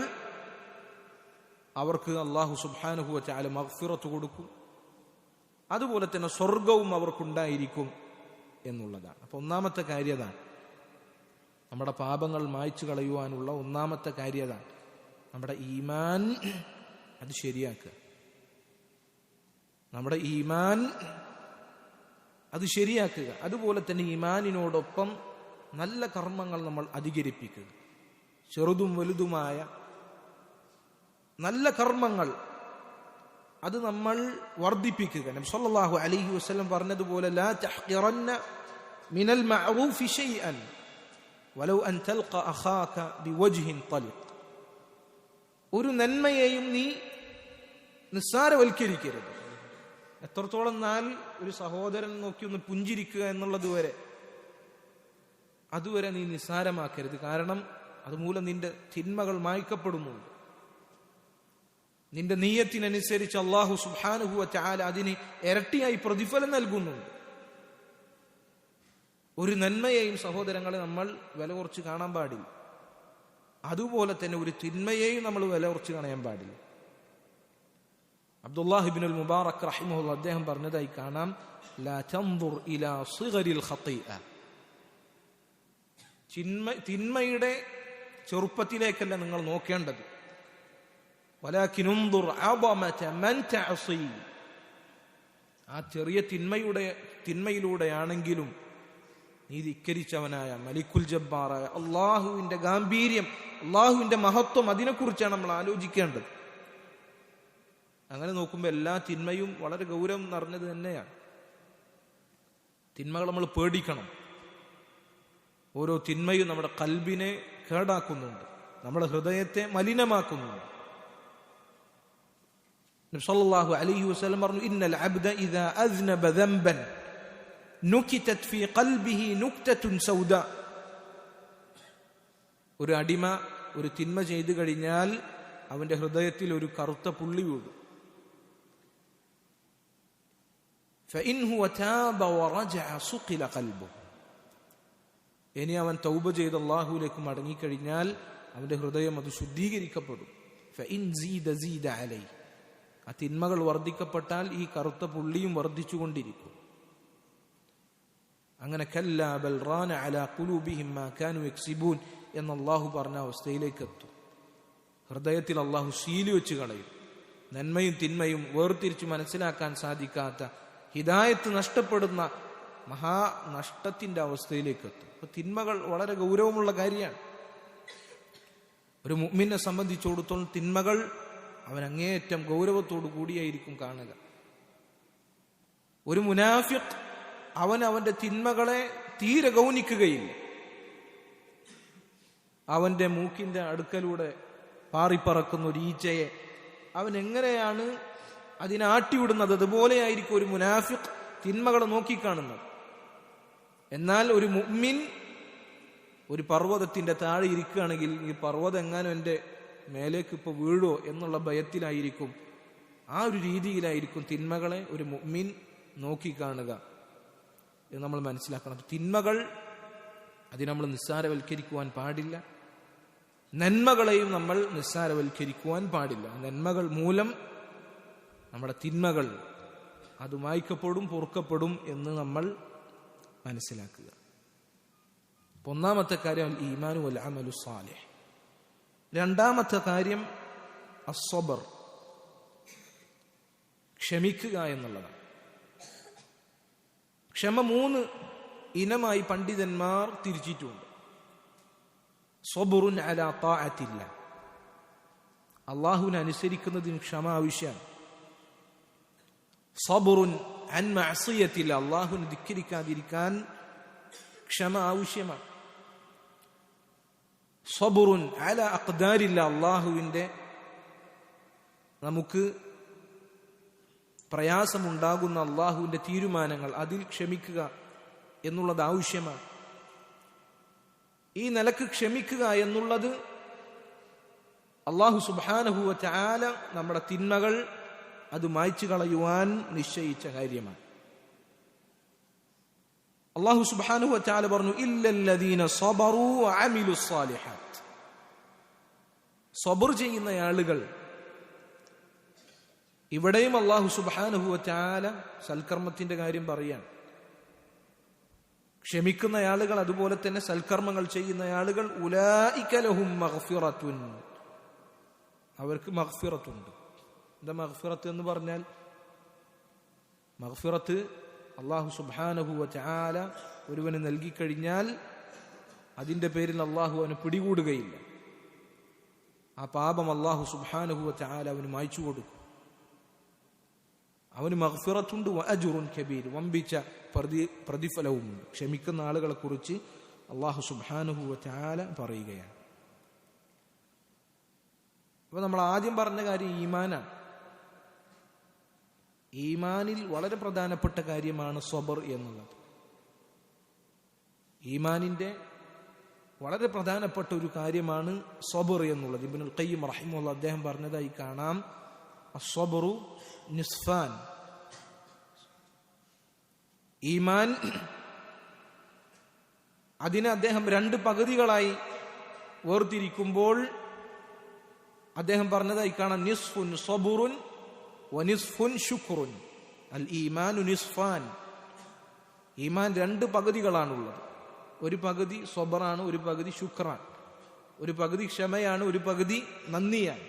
അവർക്ക് അല്ലാഹു സുബ്ഹാനഹു വ തആല മഗ്ഫിറത്ത് കൊടുക്കും. അതുപോലെ തന്നെ സ്വർഗവും അവർക്കുണ്ടായിരിക്കും എന്നുള്ളതാണ്. അപ്പൊ ഒന്നാമത്തെ കാര്യതാണ് നമ്മുടെ പാപങ്ങൾ മായ്ച്ചു കളയുവാനുള്ള ഒന്നാമത്തെ കാര്യതാണ് നമ്മുടെ ഈമാൻ അത് ശരിയാക്കുക. നമ്മുടെ ഈമാൻ അത് ശരിയാക്കുക. അതുപോലെ തന്നെ ഈമാനിനോടൊപ്പം നല്ല കർമ്മങ്ങൾ നമ്മൾ അധികരിപ്പിക്കുക. ചെറുതും വലുതുമായ നല്ല കർമ്മങ്ങൾ അത് നമ്മൾ വർദ്ധിപ്പിക്കുക. നബി സല്ലല്ലാഹു അലൈഹി വസല്ലം പറഞ്ഞതുപോലെ ലാ തഹ്ഖിറന്ന മിനൽ മഅറൂഫി ശൈഅൻ വലൗ അൻ തൽഖ അഖാക ബിവജ്ഹിൻ തലിഖ്. ഒരു നന്മയെയും നീ നിസ്സാരവൽക്കരിക്കരുത്. എത്രത്തോളം എന്നാൽ ഒരു സഹോദരൻ നോക്കി ഒന്ന് പുഞ്ചിരിക്കുക എന്നുള്ളത് വരെ, അതുവരെ നീ നിസ്സാരമാക്കരുത്. കാരണം അതുമൂലം നിന്റെ തിന്മകൾ മായ്ക്കപ്പെടുന്നുണ്ട്. നിന്റെ നിയ്യത്തിനനുസരിച്ച് അല്ലാഹു സുബ്ഹാനഹു വ തആല അതിന് ഇരട്ടിയായി പ്രതിഫലം നൽകുന്നുണ്ട്. ഒരു നന്മയെയും സഹോദരങ്ങളെ നമ്മൾ വില കുറച്ച് കാണാൻ പാടില്ല. അതുപോലെ തന്നെ ഒരു തിന്മയെയും നമ്മൾ വില കുറച്ച് കാണാൻ പാടില്ല. അബ്ദുല്ലാഹ് ഇബ്നുൽ മുബാറക് റഹിമഹുല്ലാഹ് അദ്ദേഹം പറഞ്ഞതായി കാണാം, ലാ തൻദുർ ഇലാ സിഗരിൽ ഖതീഅ. തിന്മയുടെ ചെറുപ്പത്തിലേക്കല്ല നിങ്ങൾ നോക്കേണ്ടത്. വലാകിൻ ഉൻദുർ അദമത മൻ തഅസി. ആ ചെറിയ തിന്മയിലൂടെയാണെങ്കിലും നീ ധിക്കരിച്ചവനായ മലിക്കുൽ ജബ്ബാറായ അള്ളാഹുവിന്റെ ഗാംഭീര്യം, അള്ളാഹുവിന്റെ മഹത്വം, അതിനെക്കുറിച്ചാണ് നമ്മൾ ആലോചിക്കേണ്ടത്. അങ്ങനെ നോക്കുമ്പോൾ എല്ലാ തിന്മയും വളരെ ഗൗരവം നിറഞ്ഞത് തന്നെയാണ്. തിന്മകൾ നമ്മൾ പേടിക്കണം. ഓരോ തിന്മയും നമ്മുടെ ഖൽബിനെ കേടാക്കുന്നുണ്ട്, നമ്മുടെ ഹൃദയത്തെ മലിനമാക്കുന്നുണ്ട്. നബി സല്ലല്ലാഹു അലൈഹി വസല്ലം പറഞ്ഞു, ഇന്നൽ അബ്ദ ഇദാ അസ്നബ ദംബൻ നുകിതത് ഫീ ഖൽബിഹി നുക്തത്തുൻ സൗദാ. ഒരു അടിമ ഒരു തിന്മ ചെയ്തു കഴിഞ്ഞാൽ അവന്റെ ഹൃദയത്തിൽ ഒരു കറുത്ത പുള്ളി വീഴും. فإنه تاب ورجع سقل قلبه. ഇനി അവൻ തൗബ ചെയ്ത് അല്ലാഹുവിലേക്ക് മടങ്ങിക്കഴിഞ്ഞാൽ അവന്റെ ഹൃദയം അത് ശുദ്ധീകരിക്കപ്പെടും. فإن زيد زيد عليه. ആ തിന്മകൾ വർദ്ധിക്കപ്പെട്ടാൽ ഈ കറുത്ത പുള്ളിയും വർദ്ധിച്ചുകൊണ്ടിരിക്കും. അങ്ങനെ കല്ലാ ബൽ റാന അലാ ഖുലൂബിഹിം മാ കാനൂ യക്സിബൂൻ എന്ന് അല്ലാഹു പറഞ്ഞ അവസ്ഥയിലേക്ക് എത്തും. ഹൃദയത്തിൽ അല്ലാഹു ശീലി വെച്ച് കളയും. നന്മയും തിന്മയും വേർതിരിച്ച് മനസ്സിലാക്കാൻ സാധിക്കാത്ത, ഹിദായത്ത് നഷ്ടപ്പെടുന്ന മഹാനഷ്ടത്തിന്റെ അവസ്ഥയിലേക്ക് എത്തും. അപ്പൊ തിന്മകൾ വളരെ ഗൗരവമുള്ള കാര്യമാണ്. ഒരു മുഅ്മിനെ സംബന്ധിച്ചിടത്തോളം തിന്മകൾ അവൻ അങ്ങേയറ്റം ഗൗരവത്തോടു കൂടിയായിരിക്കും കാണുക. ഒരു മുനാഫിഖ് അവന്റെ തിന്മകളെ തീരെ ഗൗനിക്കുകയില്ല. അവന്റെ മൂക്കിന്റെ അടുക്കലൂടെ പാറിപ്പറക്കുന്ന ഒരു ഈച്ചയെ അവൻ എങ്ങനെയാണ് അതിനാട്ടിവിടുന്നത്, അതുപോലെയായിരിക്കും ഒരു മുനാഫിഖ് തിന്മകളെ നോക്കിക്കാണുന്നത്. എന്നാൽ ഒരു മുഅ്മിൻ ഒരു പർവ്വതത്തിന്റെ താഴെ ഇരിക്കുകയാണെങ്കിൽ ഈ പർവ്വതം എങ്ങാനും എൻ്റെ മേലേക്ക് ഇപ്പൊ വീഴോ എന്നുള്ള ഭയത്തിലായിരിക്കും. ആ ഒരു രീതിയിലായിരിക്കും തിന്മകളെ ഒരു മുഅ്മിൻ നോക്കിക്കാണുക എന്ന് നമ്മൾ മനസ്സിലാക്കണം. തിന്മകൾ അതിന് നമ്മൾ നിസ്സാരവൽക്കരിക്കുവാൻ പാടില്ല. നന്മകളെയും നമ്മൾ നിസ്സാരവൽക്കരിക്കുവാൻ പാടില്ല. നന്മകൾ മൂലം നമ്മുടെ തിന്മകൾ അത് മായ്ക്കപ്പെടും, പൊറുക്കപ്പെടും എന്ന് നമ്മൾ മനസ്സിലാക്കുക. ഒന്നാമത്തെ കാര്യം അൽ ഈമാനു വൽ അമലു സാലിഹ്. രണ്ടാമത്തെ കാര്യം അസ്സബർ, ക്ഷമിക്കുക എന്നുള്ളതാണ്. ക്ഷമ 3 ഇനമായി പണ്ഡിതന്മാർ തിരിച്ചിട്ടുണ്ട്. സബറുൻ അലാ ത്വാഅത്തില്ലാഹ്, അല്ലാഹുവിനെ അനുസരിക്കുന്നതിന് ക്ഷമ ആവശ്യമാണ്. സബറുൻ അൻ മഅസിയത്തില്ലാഹ്, അല്ലാഹുവിനെ ധിക്കരിക്കാതിരിക്കാൻ ക്ഷമ ആവശ്യമാണ്. സബറുൻ അലാ അഖ്ദാരില്ലാഹ്, അല്ലാഹുവിന്റെ നമുക്ക് പ്രയാസമുണ്ടാകുന്ന അല്ലാഹുവിന്റെ തീരുമാനങ്ങൾ, അതിൽ ക്ഷമിക്കുക എന്നുള്ളത് ആവശ്യമാണ്. ഈ നിലക്ക് ക്ഷമിക്കുക എന്നുള്ളത് അല്ലാഹു സുബ്ഹാനഹു വ തആല നമ്മുടെ തിന്മകൾ അത് മായ്ച്ചു കളയുവാൻ നിശ്ചയിച്ച കാര്യമാണ്. അല്ലാഹു സുബ്ഹാനഹു വ തആല പറഞ്ഞു, ഇല്ലല്ലദീന സബറൂ വഅമിലുസ് സാലിഹാത്ത്. സബർ ചെയ്യുന്ന ആളുകൾ, ഇവിടെയും അല്ലാഹു സുബ്ഹാനഹു വ തആല സൽക്കർമ്മത്തിന്റെ കാര്യം പറയാണ്. ക്ഷമിക്കുന്ന ആളുകൾ, അതുപോലെ തന്നെ സൽക്കർമ്മങ്ങൾ ചെയ്യുന്ന ആളുകൾ, ഉലൈക ലഹും മഗ്ഫിറത്തുൻ, അവർക്ക് മഗ്ഫിറത്തുണ്ട്. എന്താ മഗ്ഫിറത്ത് എന്ന് പറഞ്ഞാൽ? മഗ്ഫിറത്ത് അല്ലാഹു സുബ്ഹാനഹു വ തആല ഒരുവന് നൽകിക്കഴിഞ്ഞാൽ അതിന്റെ പേരിൽ അല്ലാഹു അവന് പിടികൂടുകയില്ല. ആ പാപം അല്ലാഹു സുബ്ഹാനഹു വ തആല അവന് മായ്ച്ചു കൊടുക്കും. അവന് മഗ്ഫിറത്തുണ്ട്, വഅജ്റുൻ കബീർ, വമ്പിച്ച പ്രതിഫലവുമുണ്ട്. ക്ഷമിക്കുന്ന ആളുകളെ കുറിച്ച് അല്ലാഹു സുബ്ഹാനഹു വ തആല പറയുകയാണ്. അപ്പൊ നമ്മൾ ആദ്യം പറഞ്ഞ കാര്യം ഈമാനാണ്. ഈമാനിൽ വളരെ പ്രധാനപ്പെട്ട കാര്യമാണ് സബർ എന്നുള്ളത്. ഈമാനിന്റെ വളരെ പ്രധാനപ്പെട്ട ഒരു കാര്യമാണ് സബർ എന്നുള്ളത്. ഇബ്നുൽ ഖയ്യിം റഹിമഹുല്ലാഹ് അദ്ദേഹം പറഞ്ഞതായി കാണാം, അസ്സബ്റു നിസ്ഫാൻ, ഈമാൻ അതിനെ അദ്ദേഹം 2 പകുതികളായി വേർതിരിക്കുമ്പോൾ അദ്ദേഹം പറഞ്ഞതായി കാണാം, നിസ്ഫുൻ സബുറുൻ വനിസ്ഫുൻ ശുക്റുൻ. അൽ ഈമാനു നിസ്ഫാൻ, ഈമാൻ 2 പകുതികളാണുള്ളത്. ഒരു പകുതി സബറാണ്, ഒരു പകുതി ശുക്റാണ്. ഒരു പകുതി ക്ഷമയാണ്, ഒരു പകുതി നന്ദിയാണ്.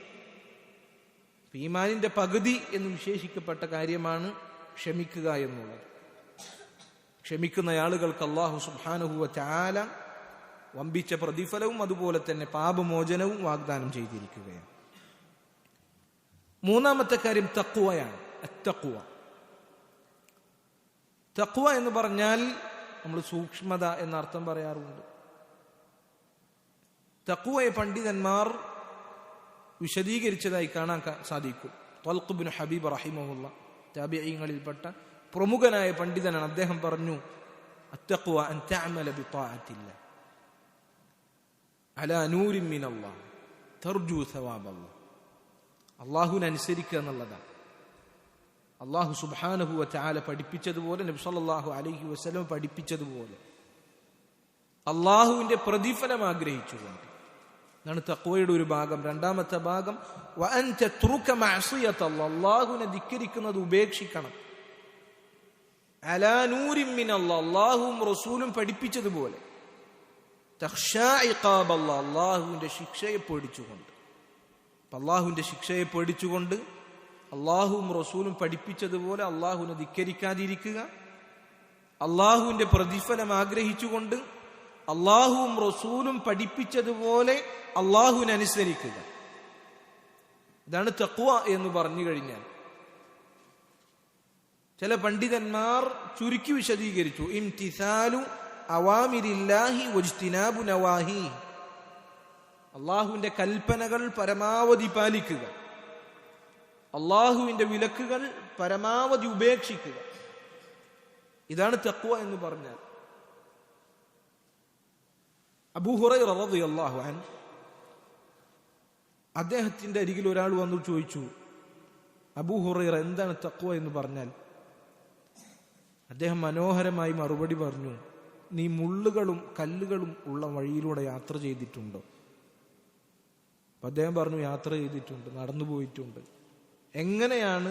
ഈമാനിന്റെ പകുതി എന്ന് വിശേഷിക്കപ്പെട്ട കാര്യമാണ് ക്ഷമിക്കുക എന്നുള്ളത്. ക്ഷമിക്കുന്ന ആളുകൾക്ക് അല്ലാഹു സുബ്ഹാനഹു വ തആല വമ്പിച്ച പ്രതിഫലവും അതുപോലെ തന്നെ പാപമോചനവും വാഗ്ദാനം ചെയ്തിരിക്കുകയാണ്. മൂന്നാമത്തെ കാര്യം തഖ്വയാണ്. അത്തഖ്വ, തഖ്വ എന്ന് പറഞ്ഞാൽ നമ്മൾ സൂക്ഷ്മത എന്നർത്ഥം പറയാറുണ്ട്. തഖ്വയെ പണ്ഡിതന്മാർ വിശദീകരിച്ചതായി കാണാൻ സാധിക്കും. ത്വൽഖ് ഇബ്നു ഹബീബ് റഹിമഹുല്ലാഹ് താബിഈങ്ങളിൽപ്പെട്ട പ്രമുഖനായ പണ്ഡിതനാണ്. അദ്ദേഹം പറഞ്ഞു, അത്തഖ്വ അൻ തഅമല ബിത്വാഅത്തില്ലാഹ് അലാ നൂരിൻ മിനല്ലാഹ് തർജു സവാബല്ലാഹ്. അല്ലാഹുവിനെ അനുസരിക്കുക എന്നുള്ളതാണ്. അല്ലാഹു സുബ്ഹാനഹു വ തആല പഠിപ്പിച്ചതുപോലെ, നബി സല്ലല്ലാഹു അലൈഹി വസല്ലം പഠിപ്പിച്ചതുപോലെ അല്ലാഹുവിന്റെ പ്രതിഫലം ആഗ്രഹിച്ചുകൊണ്ട് എന്നാണ് തഖ്വയുടെ ഒരു ഭാഗം. രണ്ടാമത്തെ ഭാഗം വഅൻ തത്രുക മഅസിയത്തല്ലാഹ്, അല്ലാഹുവിനെ ധിക്കരിക്കുന്നത് ഉപേക്ഷിക്കണം. അലാ നൂരിൻ മിനല്ലാഹ്, അല്ലാഹുവും റസൂലും പഠിപ്പിച്ചതുപോലെ. തഖ്ശാ ഇഖാബല്ലാഹ്, അല്ലാഹുവിന്റെ ശിക്ഷയെ പേടിച്ചുകൊണ്ട്. അല്ലാഹുവിന്റെ ശിക്ഷയെ പേടിച്ചുകൊണ്ട് അല്ലാഹുവും റസൂലും പഠിപ്പിച്ചതുപോലെ അല്ലാഹുവിനെ ധിക്കരിക്കാതിരിക്കുക, അല്ലാഹുവിന്റെ പ്രതിഫലം ആഗ്രഹിച്ചുകൊണ്ട് അല്ലാഹുവും റസൂലും പഠിപ്പിച്ചതുപോലെ അല്ലാഹുവിനെ അനുസരിക്കുക. ഇതാണ് തഖ്വ എന്ന് പറഞ്ഞു കഴിഞ്ഞാൽ. ചില പണ്ഡിതന്മാർ ചുരുക്കി വിശദീകരിച്ചു, ഇംതിസാലു അവാമിരില്ലാഹി വജ്തിനാബു നവാഹി, അല്ലാഹുവിന്റെ കൽപ്പനകൾ പരമാവധി പാലിക്കുക, അല്ലാഹുവിന്റെ വിലക്കുകൾ പരമാവധി ഉപേക്ഷിക്കുക. ഇതാണ് തഖ്വ എന്ന് പറഞ്ഞാൽ. അബൂ ഹുറൈറ റളിയല്ലാഹു അൻഹു, അദ്ദേഹത്തിന്റെ അരികിൽ ഒരാൾ വന്നു ചോദിച്ചു, അബൂ ഹുറൈറ എന്താണ് തഖ്വ എന്ന് പറഞ്ഞാൽ? അദ്ദേഹം മനോഹരമായി മറുപടി പറഞ്ഞു, നീ മുള്ളുകളും കല്ലുകളും ഉള്ള വഴിയിലൂടെ യാത്ര ചെയ്തിട്ടുണ്ടോ? അപ്പൊ അദ്ദേഹം പറഞ്ഞു, യാത്ര ചെയ്തിട്ടുണ്ട്, നടന്നു പോയിട്ടുണ്ട്. എങ്ങനെയാണ്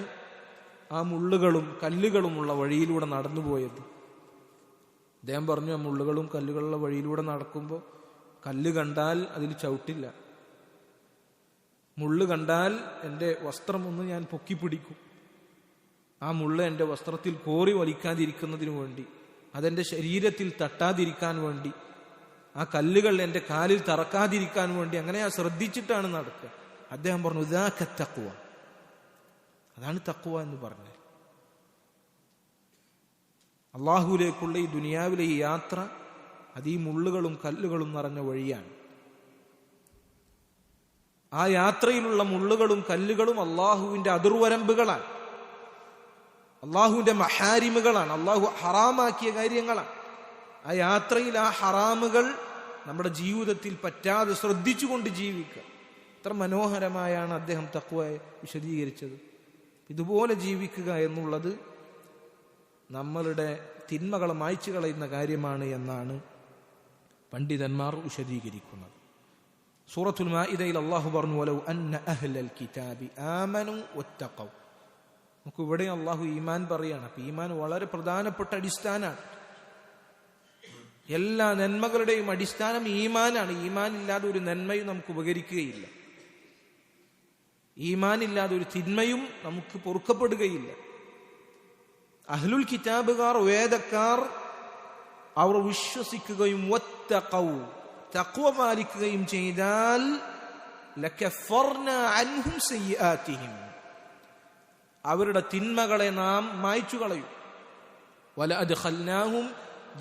ആ മുള്ളുകളും കല്ലുകളുമുള്ള വഴിയിലൂടെ നടന്നുപോയത്? അദ്ദേഹം പറഞ്ഞു, മുള്ളുകളും കല്ലുകളുള്ള വഴിയിലൂടെ നടക്കുമ്പോൾ കല്ല് കണ്ടാൽ അതിൽ ചവിട്ടില്ല, മുള്ള് കണ്ടാൽ എൻ്റെ വസ്ത്രം ഒന്ന് ഞാൻ പൊക്കിപ്പിടിക്കും. ആ മുള്ള എൻ്റെ വസ്ത്രത്തിൽ കോറി വലിക്കാതിരിക്കുന്നതിനു വേണ്ടി, അതെൻ്റെ ശരീരത്തിൽ തട്ടാതിരിക്കാൻ വേണ്ടി, ആ കല്ലുകൾ എൻ്റെ കാലിൽ തറക്കാതിരിക്കാൻ വേണ്ടി അങ്ങനെ ശ്രദ്ധിച്ചിട്ടാണ് നടക്കുക. അദ്ദേഹം പറഞ്ഞു, ഇദാക തഖ്വ, അതാണ് തഖ്വ എന്ന് പറഞ്ഞത്. അള്ളാഹുവിലേക്കുള്ള ഈ ദുനിയാവിലെ ഈ യാത്ര അത് ഈ മുള്ളുകളും കല്ലുകളും നിറഞ്ഞ വഴിയാണ്. ആ യാത്രയിലുള്ള മുള്ളുകളും കല്ലുകളും അള്ളാഹുവിന്റെ അതിർവരമ്പുകളാണ്, അള്ളാഹുവിന്റെ മഹാരിമുകളാണ്, അള്ളാഹു ഹറാമാക്കിയ കാര്യങ്ങളാണ്. ആ യാത്രയിൽ ആ ഹറാമുകൾ നമ്മുടെ ജീവിതത്തിൽ പറ്റാതെ ശ്രദ്ധിച്ചുകൊണ്ട് ജീവിക്കുക. എത്ര മനോഹരമായാണ് അദ്ദേഹം തഖ്വയെ വിശദീകരിച്ചത്. ഇതുപോലെ ജീവിക്കുക എന്നുള്ളത് നമ്മളുടെ തിന്മകളെ മായ്ച്ചു കളയുന്ന കാര്യമാണ് എന്നാണ് പണ്ഡിതന്മാർ വിശദീകരിക്കുന്നത്. സൂറത്തുൽ മാഇദയിൽ അല്ലാഹു പറഞ്ഞു, വലൗ അന്ന അഹ്ലൽ കിതാബി ആമനു വത്തഖൗ. നമുക്ക് ഇവിടെ അല്ലാഹു ഈമാൻ പറയാണ്. അപ്പൊ ഈമാൻ വളരെ പ്രധാനപ്പെട്ട അടിസ്ഥാനമാണ്. എല്ലാ നന്മകളുടെയും അടിസ്ഥാനം ഈമാനാണ്. ഈമാൻ ഇല്ലാതെ ഒരു നന്മയും നമുക്ക് ഉപകരിക്കുകയില്ല. ഈമാൻ ഇല്ലാതെ ഒരു തിന്മയും നമുക്ക് പൊറുക്കപ്പെടുകയില്ല. അഹ്ലുൽ കിതാബുകാർ, വേദക്കാർ, അവർ വിശ്വസിക്കുകയും വത്തഖൗ, തഖ്വ പാലിക്കുകയും ചെയ്താൽ ലകഫർനാ അൻഹും സയ്യിആതിഹിം, അവരുടെ തിന്മകളെ നാം മായ്ച്ചു കളയും. വലഅദ്ഖൽനാഹും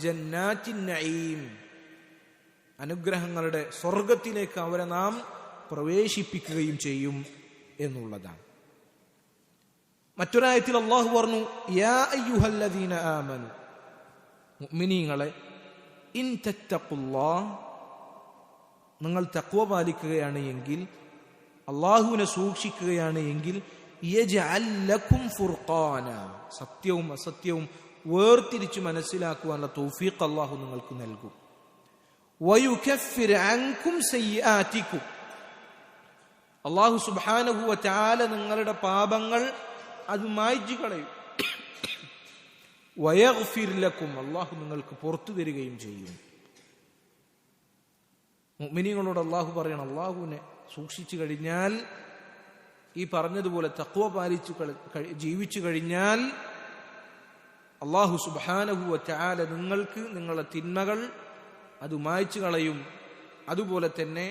ജന്നാത്തിൻ നഈം, അനുഗ്രഹങ്ങളുടെ സ്വർഗത്തിലേക്ക് അവരെ നാം പ്രവേശിപ്പിക്കുകയും ചെയ്യും എന്നുള്ളതാണ്. മറ്റൊരായത്തിൽ അല്ലാഹു പറഞ്ഞു, യാ അയ്യുഹല്ലദീന ആമനു, മുഅ്മിനീങ്ങളെ, ഇൻ തത്തഖുല്ലാഹ്, നിങ്ങൾ തഖ്വ പാലിക്കുകയാണ് എങ്കിൽ, അല്ലാഹുവിനെ സൂക്ഷിക്കുകയാണ് എങ്കിൽ, യജ്അൽ ലക്കും ഫുർഖാന, സത്യവും അസത്യവും വേർതിരിച്ച് മനസ്സിലാക്കുവാനുള്ള തൗഫീഖ് അല്ലാഹു നിങ്ങൾക്ക് നൽകും. വയുകഫിർ അൻകും സയ്യിആതികും, അല്ലാഹു സുബ്ഹാനഹു വ തആല നിങ്ങളുടെ പാപങ്ങൾ അത് മായ്ച്ചു കളയും. വയഗ്ഫിർ ലക്കും, അല്ലാഹു നിങ്ങൾക്ക് പുറത്തു തരികയും ചെയ്യും. മുഅ്മിനീങ്ങളോട് അല്ലാഹു പറയണം, അല്ലാഹുവിനെ സൂക്ഷിച്ചു കഴിഞ്ഞാൽ, ഈ പറഞ്ഞതുപോലെ തഖ്വ പാലിച്ചു ജീവിച്ചു കഴിഞ്ഞാൽ അല്ലാഹു സുബ്ഹാനഹു വ തആല നിങ്ങൾക്ക് നിങ്ങളുടെ തിന്മകൾ അത് മായ്ച്ചു കളയും. അതുപോലെ തന്നെ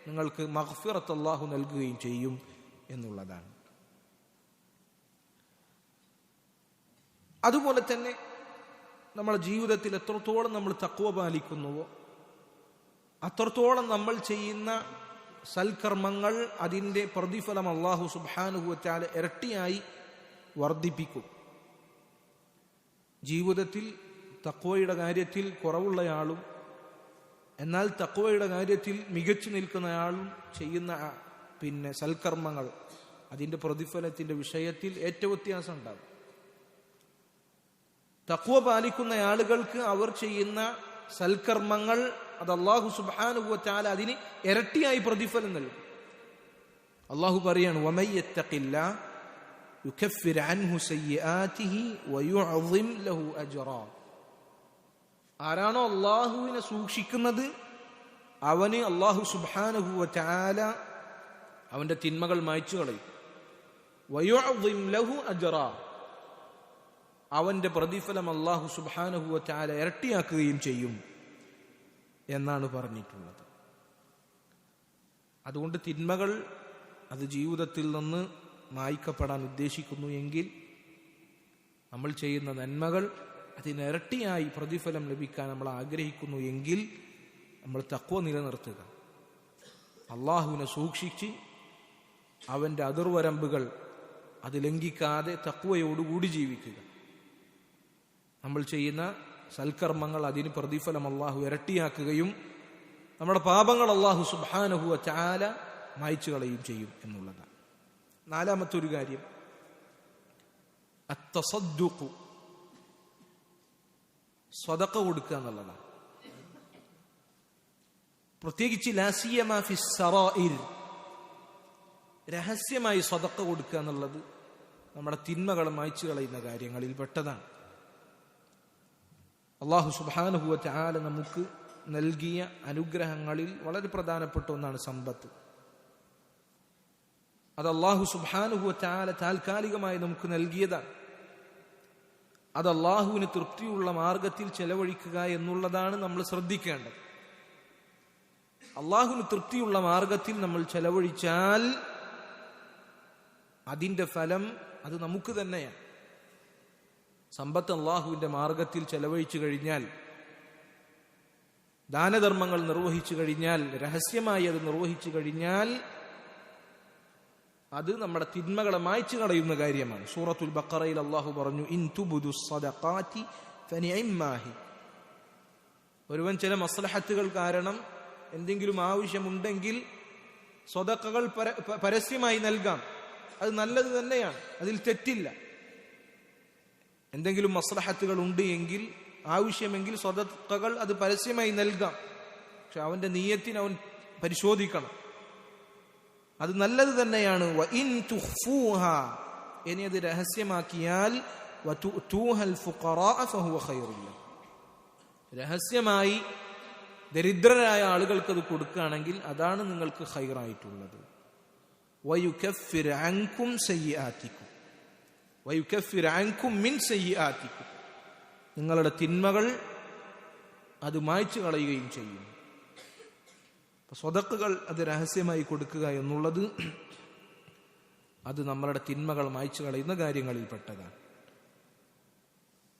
നിങ്ങൾക്ക് മഗ്ഫിറത്ത് അല്ലാഹു നൽകുകയും ചെയ്യും എന്നുള്ളതാണ്. അതുപോലെ തന്നെ നമ്മുടെ ജീവിതത്തിൽ എത്രത്തോളം നമ്മൾ തഖ്വ പാലിക്കുന്നുവോ അത്രത്തോളം നമ്മൾ ചെയ്യുന്ന സൽക്കർമ്മങ്ങൾ അതിൻ്റെ പ്രതിഫലം അല്ലാഹു സുബ്ഹാനഹു വ തആല ഇരട്ടിയായി വർദ്ധിപ്പിക്കും. ജീവിതത്തിൽ തഖ്വയുടെ കാര്യത്തിൽ കുറവുള്ളയാളും എന്നാൽ തഖ്വയുടെ കാര്യത്തിൽ മികച്ചു നിൽക്കുന്നയാളും ചെയ്യുന്ന സൽക്കർമ്മങ്ങൾ അതിൻ്റെ പ്രതിഫലത്തിന്റെ വിഷയത്തിൽ ഏറ്റവും വ്യത്യാസം ഉണ്ടാകും. തഖ്വ പാലിക്കുന്ന ആളുകൾക്ക് അവർ ചെയ്യുന്ന സൽക്കർമ്മങ്ങൾ അത് അല്ലാഹു സുബ്ഹാനഹു വ തആല അതിന് ഇരട്ടിയായി പ്രതിഫലം നൽകും. അല്ലാഹു പറയാണ്, വമൻ യത്തഖില്ലാഹ യുകഫിർ അൻഹു സയ്യിആതിഹി വയുഅ്സിം ലഹു അജ്റാ. ആരാണോ അല്ലാഹുവിനെ സൂക്ഷിക്കുന്നത് അവന് അല്ലാഹു സുബ്ഹാനഹു വ തആല അവന്റെ തിന്മകൾ മായ്ച്ചു കളയും. വയുഅ്സിം ലഹു അജ്റാ, അവന്റെ പ്രതിഫലം അല്ലാഹു സുബ്ഹാനഹു വ തആല ഇരട്ടിയാക്കുകയും ചെയ്യും എന്നാണ് പറഞ്ഞിട്ടുള്ളത്. അതുകൊണ്ട് തിന്മകൾ അത് ജീവിതത്തിൽ നിന്ന് മായ്ക്കപ്പെടാൻ ഉദ്ദേശിക്കുന്നു എങ്കിൽ നമ്മൾ ചെയ്യുന്ന നന്മകൾ അതിനിരട്ടിയായി പ്രതിഫലം ലഭിക്കാൻ നമ്മൾ ആഗ്രഹിക്കുന്നു എങ്കിൽ നമ്മൾ തഖ്വ നിലനിർത്തുക, അള്ളാഹുവിനെ സൂക്ഷിച്ച് അവന്റെ അതിർവരമ്പുകൾ അത് ലംഘിക്കാതെ തഖ്വയോടുകൂടി ജീവിക്കുക. നമ്മൾ ചെയ്യുന്ന സൽക്കർമ്മങ്ങൾ അതിന് പ്രതിഫലം അള്ളാഹു ഇരട്ടിയാക്കുകയും നമ്മുടെ പാപങ്ങൾ അള്ളാഹു സുബ്ഹാനഹു വ തആല മായ്ച്ചു കളയുകയും ചെയ്യും എന്നുള്ളതാണ്. നാലാമത്തൊരു കാര്യം അത്തസദ്ദുഖ്, സ്വദഖ കൊടുക്കുക എന്നുള്ളതാണ്. പ്രത്യേകിച്ച് ലാ സിയമാ ഫിസ് സറായിർ, രഹസ്യമായി സ്വദഖ കൊടുക്കുക എന്നുള്ളത് നമ്മുടെ തിന്മകൾ മായ്ച്ചു കളയുന്ന കാര്യങ്ങളിൽ പെട്ടതാണ്. അല്ലാഹു സുബ്ഹാനഹു വ തആല നമുക്ക് നൽകിയ അനുഗ്രഹങ്ങളിൽ വളരെ പ്രധാനപ്പെട്ട ഒന്നാണ് സമ്പത്ത്. അത് അല്ലാഹു സുബ്ഹാനഹു വ തആല താൽക്കാലികമായി നമുക്ക് നൽകിയതാണ്. അത് അല്ലാഹുവിന് തൃപ്തിയുള്ള മാർഗത്തിൽ ചെലവഴിക്കുക എന്നുള്ളതാണ് നമ്മൾ ശ്രദ്ധിക്കേണ്ടത്. അല്ലാഹുവിന് തൃപ്തിയുള്ള മാർഗത്തിൽ നമ്മൾ ചെലവഴിച്ചാൽ അതിന്റെ ഫലം അത് നമുക്ക് തന്നെയാണ്. സമ്പത്ത് അല്ലാഹുവിന്റെ മാർഗത്തിൽ ചെലവഴിച്ചു കഴിഞ്ഞാൽ, ദാനധർമ്മങ്ങൾ നിർവഹിച്ചു കഴിഞ്ഞാൽ, രഹസ്യമായി അത് നിർവഹിച്ചു കഴിഞ്ഞാൽ അത് നമ്മുടെ തിന്മകളെ മായ്ച്ചു കളയുന്ന കാര്യമാണ്. സൂറത്തുൽ ബഖറയിൽ അല്ലാഹു പറഞ്ഞു, ഇൻ തുബ്ദു സ്വദഖാതി ഫനിഇമ്മാഹി. ഒരുവൻ ചില മസ്ലഹത്തുകൾ കാരണം എന്തെങ്കിലും ആവശ്യമുണ്ടെങ്കിൽ സ്വദഖകൾ പരസ്യമായി നൽകാം, അത് നല്ലത് തന്നെയാണ്, അതിൽ തെറ്റില്ല. എന്തെങ്കിലും മസ്ലഹത്തുകൾ ഉണ്ട് എങ്കിൽ, ആവശ്യമെങ്കിൽ സ്വദഖകൾ അത് പരസ്യമായി നൽകാം. പക്ഷെ അവന്റെ നിയ്യത്തിന് അവൻ പരിശോധിക്കണം, അത് നല്ലത് തന്നെയാണ്. വഇൻ തുഖ്ഫൂഹാ, ഇനി അത് രഹസ്യമാക്കിയാൽ വതുഅ്തൂഹൽ ഫുഖറാഅ ഫഹുവ ഖൈറുൽ ലക്കും, രഹസ്യമായി ദരിദ്രരായ ആളുകൾക്ക് അത് കൊടുക്കുകയാണെങ്കിൽ അതാണ് നിങ്ങൾക്ക് ഖൈറായിട്ടുള്ളത്. വയുകഫിർ അൻകും സയ്യിആതികും വയുകഫിർ അൻകും മിൻ സയ്യിആതികും, നിങ്ങളുടെ തിന്മകൾ അത് മായ്ച്ചു കളയുകയും ചെയ്യും. സ്വദഖകൾ അത് രഹസ്യമായി കൊടുക്കുക എന്നുള്ളത് അത് നമ്മളുടെ തിന്മകൾ മായ്ച്ചു കളയുന്ന കാര്യങ്ങളിൽപ്പെട്ടതാണ്.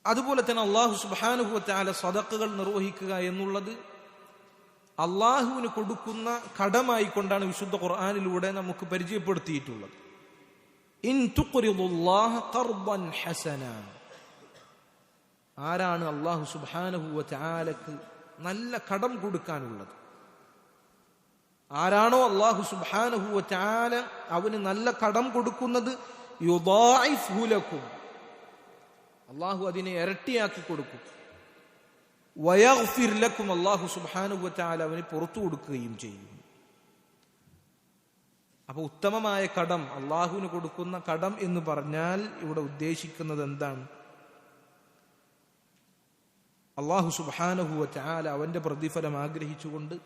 അതുപോലെ തന്നെ അല്ലാഹു സുബ്ഹാനഹു വ തആല സ്വദഖകൾ നിർവഹിക്കുക എന്നുള്ളത് അല്ലാഹുവിന് കൊടുക്കുന്ന കടമായി കൊണ്ടാണ് വിശുദ്ധ ഖുർആനിലൂടെ നമുക്ക് പരിചയപ്പെടുത്തിയിട്ടുള്ളത്. ഇൻ തുഖ്രിദുല്ലാഹ ഖർദൻ ഹസന, ആരാണ് അല്ലാഹു സുബ്ഹാനഹു വ തആലക്ക് നല്ല കടം കൊടുക്കാനുള്ളത്, ആരാണോ അല്ലാഹു സുബ്ഹാനഹു വ തആല അവന് നല്ല കടം കൊടുക്കുന്നത്, യുദാഇഫ്ഹു ലക്കും, അല്ലാഹു അതിനെ ഇരട്ടിയാക്കി കൊടുക്കും. വയഗ്ഫിർ ലക്കും, അല്ലാഹു സുബ്ഹാനഹു വ തആല അവന് പുറത്തു കൊടുക്കുകയും ചെയ്യും. അപ്പൊ ഉത്തമമായ കടം, അല്ലാഹുവിന് കൊടുക്കുന്ന കടം എന്ന് പറഞ്ഞാൽ ഇവിടെ ഉദ്ദേശിക്കുന്നത് എന്താണ്? അല്ലാഹു സുബ്ഹാനഹു വ തആല അവന്റെ പ്രതിഫലം ആഗ്രഹിച്ചുകൊണ്ട്,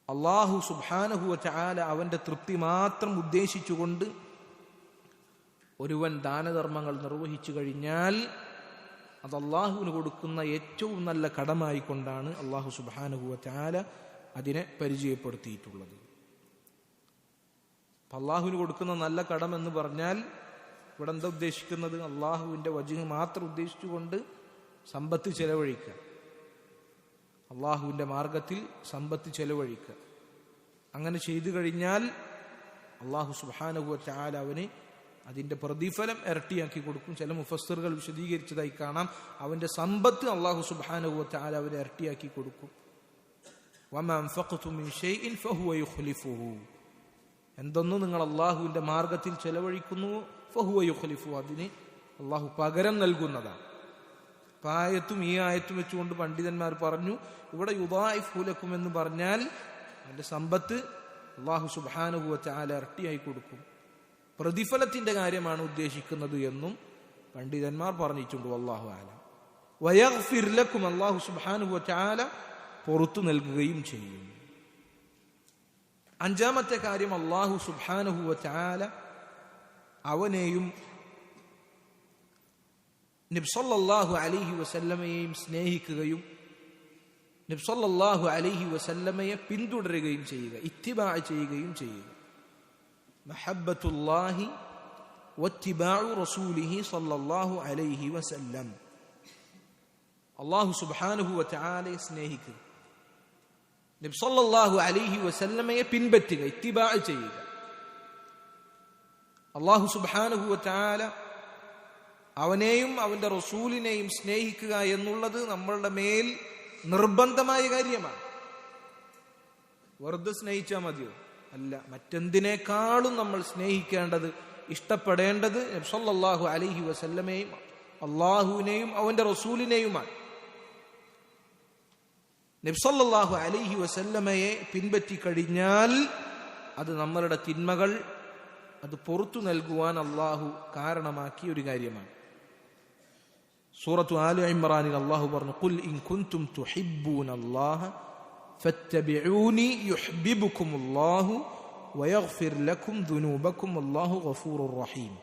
അല്ലാഹു സുബ്ഹാനഹു വ തആല അവന്റെ തൃപ്തി മാത്രം ഉദ്ദേശിച്ചുകൊണ്ട് ഒരുവൻ ദാനധർമ്മങ്ങൾ നിർവഹിച്ചു കഴിഞ്ഞാൽ അത് അല്ലാഹുവിന് കൊടുക്കുന്ന ഏറ്റവും നല്ല കടമായി കൊണ്ടാണ് അല്ലാഹു സുബ്ഹാനഹു വ തആല അതിനെ പരിചയപ്പെടുത്തിയിട്ടുള്ളത്. അല്ലാഹുവിന് കൊടുക്കുന്ന നല്ല കടം എന്ന് പറഞ്ഞാൽ ഇവിടെ എന്താ ഉദ്ദേശിക്കുന്നത്? അല്ലാഹുവിന്റെ വജ്ഹ് മാത്രം ഉദ്ദേശിച്ചുകൊണ്ട് സമ്പത്ത് ചെലവഴിക്കുക, അല്ലാഹുവിന്റെ മാർഗത്തിൽ സമ്പത്ത് ചെലവഴിക്കുക. അങ്ങനെ ചെയ്തു കഴിഞ്ഞാൽ അല്ലാഹു സുബ്ഹാനഹു വ തആല അവന് അതിന്റെ പ്രതിഫലം ഇരട്ടിയാക്കി കൊടുക്കും. ചില മുഫസ്സിറുകൾ വിശദീകരിച്ചതായി കാണാം, അവന്റെ സമ്പത്ത് അല്ലാഹു സുബ്ഹാനഹു വ തആല അവന് ഇരട്ടിയാക്കി കൊടുക്കും. വമാ അൻഫഖ്തും മിൻ ഷൈഇൻ ഫഹുവ യുഖ്ലിഫുഹു, എന്തൊന്നും നിങ്ങൾ അല്ലാഹുവിന്റെ മാർഗത്തിൽ ചെലവഴിക്കുന്നു, ഫഹുവ യുഖ്ലിഫുഹു, അതിന് അല്ലാഹു പകരം നൽകുന്നതാണ്. ആയത്തും ഈ ആയത്തും വെച്ചുകൊണ്ട് പണ്ഡിതന്മാർ പറഞ്ഞു, ഇവിടെ യുദാഇഫ്ഹു ലക്കും എന്ന് പറഞ്ഞാൽ അതിന്റെ സമ്പത്ത് അല്ലാഹു സുബ്ഹാനഹു വ തആല ഇരട്ടിയായി കൊടുക്കും, പ്രതിഫലത്തിന്റെ കാര്യമാണ് ഉദ്ദേശിക്കുന്നത് എന്നും പണ്ഡിതന്മാർ പറഞ്ഞിട്ടുണ്ട്. വല്ലാഹു അഅലം. വയഗ്ഫിർ ലക്കും, അല്ലാഹു സുബ്ഹാനഹു വ തആല പുറത്തു നൽകുകയും ചെയ്യും. അഞ്ചാമത്തെ കാര്യം, അല്ലാഹു സുബ്ഹാനഹു വ തആല അവനെയും നബി സല്ലല്ലാഹു അലൈഹി വസല്ലമയെയും സ്നേഹിക്കുകയും നബി സല്ലല്ലാഹു അലൈഹി വസല്ലമയെ പിന്തുടരുകയും ചെയ്യുക, ഇത്തിബാ ചെയ്യുകയും ചെയ്യുക. മഹബ്ബത്തുല്ലാഹി വത്തിബാഉ റസൂലിഹി സല്ലല്ലാഹു അലൈഹി വസല്ലം, അല്ലാഹു സുബ്ഹാനഹു വ തആലയെ സ്നേഹിക്കുക, നബി സല്ലല്ലാഹു അലൈഹി വസല്ലമയെ പിൻപറ്റുക, ഇത്തിബാ ചെയ്യുക. അല്ലാഹു സുബ്ഹാനഹു വ തആല അവനെയും അവന്റെ റസൂലിനെയും സ്നേഹിക്കുക എന്നുള്ളത് നമ്മളുടെ മേൽ നിർബന്ധമായ കാര്യമാണ്. വെറുതെ സ്നേഹിച്ചാൽ മതിയോ? അല്ല, മറ്റെന്തിനേക്കാളും നമ്മൾ സ്നേഹിക്കേണ്ടത്, ഇഷ്ടപ്പെടേണ്ടത് നബി സല്ലല്ലാഹു അലൈഹി വസല്ലമയെയും അല്ലാഹുവിനെയും അവന്റെ റസൂലിനെയുമാണ്. നബി സല്ലല്ലാഹു അലൈഹി വസല്ലമയെ പിൻപറ്റി കഴിഞ്ഞാൽ അത് നമ്മളുടെ തിന്മകൾ അത് പുറത്തു നൽകുവാൻ അല്ലാഹു കാരണമാക്കിയ ഒരു കാര്യമാണ്. സൂറത്തു ആലി ഇംറാനിൽ അല്ലാഹു പറഞ്ഞു, ഖുൽ ഇൻ കുൻതും തുഹിബ്ബൂനല്ലാഹ ഫത്തബിഊനി യുഹ്ബിബുകുമുല്ലാഹു വയഗ്ഫിർ ലക്കും ദുനൂബക്കും വല്ലാഹു ഗഫൂറുർ റഹീം.